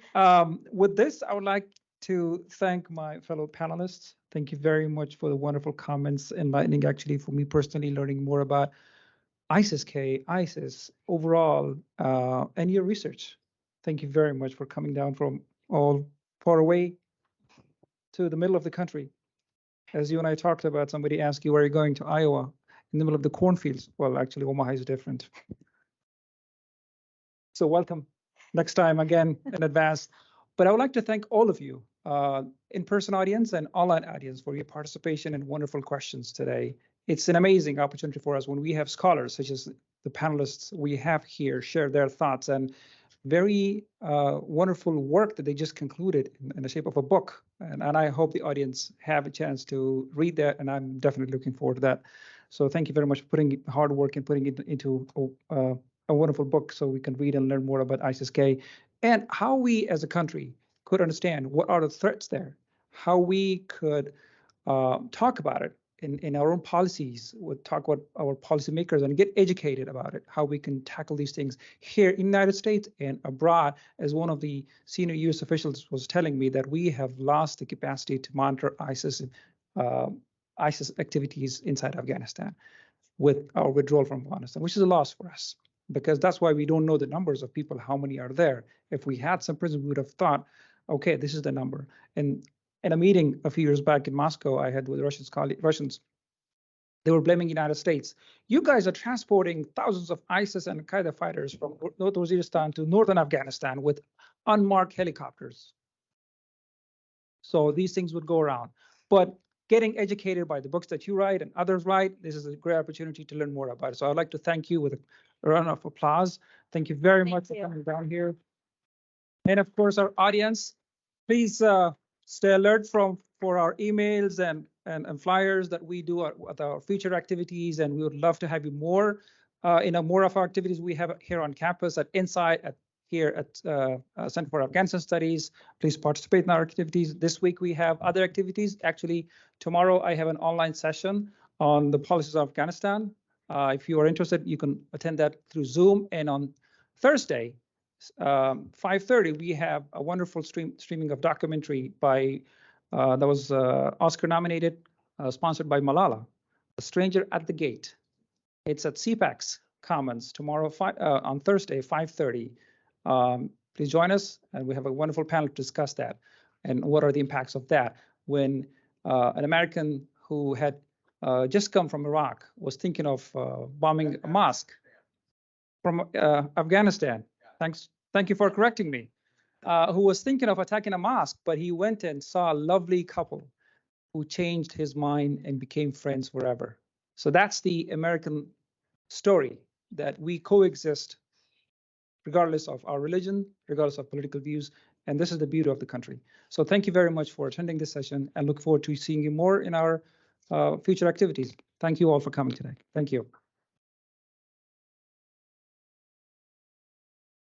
with this, I would like to thank my fellow panelists. Thank you very much for the wonderful comments, enlightening actually for me personally, learning more about ISIS-K, ISIS overall, and your research. Thank you very much for coming down from all far away to the middle of the country. As you and I talked about, somebody asked you, where are you going? To Iowa, in the middle of the cornfields. Well, actually, Omaha is different. So welcome next time again in advance. But I would like to thank all of you, in-person audience and online audience, for your participation and wonderful questions today. It's an amazing opportunity for us when we have scholars such as the panelists we have here share their thoughts and very wonderful work that they just concluded in the shape of a book. And I hope the audience have a chance to read that, and I'm definitely looking forward to that. So thank you very much for putting hard work and putting it into a wonderful book so we can read and learn more about ISIS-K and how we as a country could understand what are the threats there, how we could talk about it in our own policies, talk with our policymakers and get educated about it, how we can tackle these things here in the United States and abroad. As one of the senior U.S. officials was telling me, that we have lost the capacity to monitor ISIS activities inside Afghanistan with our withdrawal from Afghanistan, which is a loss for us, because that's why we don't know the numbers of people, how many are there. If we had some prisons, we would have thought, okay, this is the number. And in a meeting a few years back in Moscow, I had with Russians, they were blaming the United States. You guys are transporting thousands of ISIS and Al-Qaeda fighters from North Waziristan to northern Afghanistan with unmarked helicopters. So these things would go around. But getting educated by the books that you write and others write, this is a great opportunity to learn more about it. So I'd like to thank you with a round of applause. Thank you very much for coming down here. And of course, our audience, please stay alert for our emails and flyers that we do with our future activities. And we would love to have you more more of our activities we have here on campus at NCITE, here at Center for Afghanistan Studies. Please participate in our activities. This week we have other activities. Actually, tomorrow I have an online session on the policies of Afghanistan. If you are interested, you can attend that through Zoom. And on Thursday, 5:30, we have a wonderful streaming of documentary by that was Oscar nominated, sponsored by Malala, A Stranger at the Gate. It's at CPAC's Commons tomorrow on Thursday, 5:30. Please join us, and we have a wonderful panel to discuss that and what are the impacts of that. When an American who had just come from Iraq was thinking of bombing a mosque from Afghanistan. Thank you for correcting me. Who was thinking of attacking a mosque, but he went and saw a lovely couple who changed his mind and became friends forever. So that's the American story, that we coexist regardless of our religion, regardless of political views, and this is the beauty of the country. So thank you very much for attending this session, and look forward to seeing you more in our future activities. Thank you all for coming today. Thank you.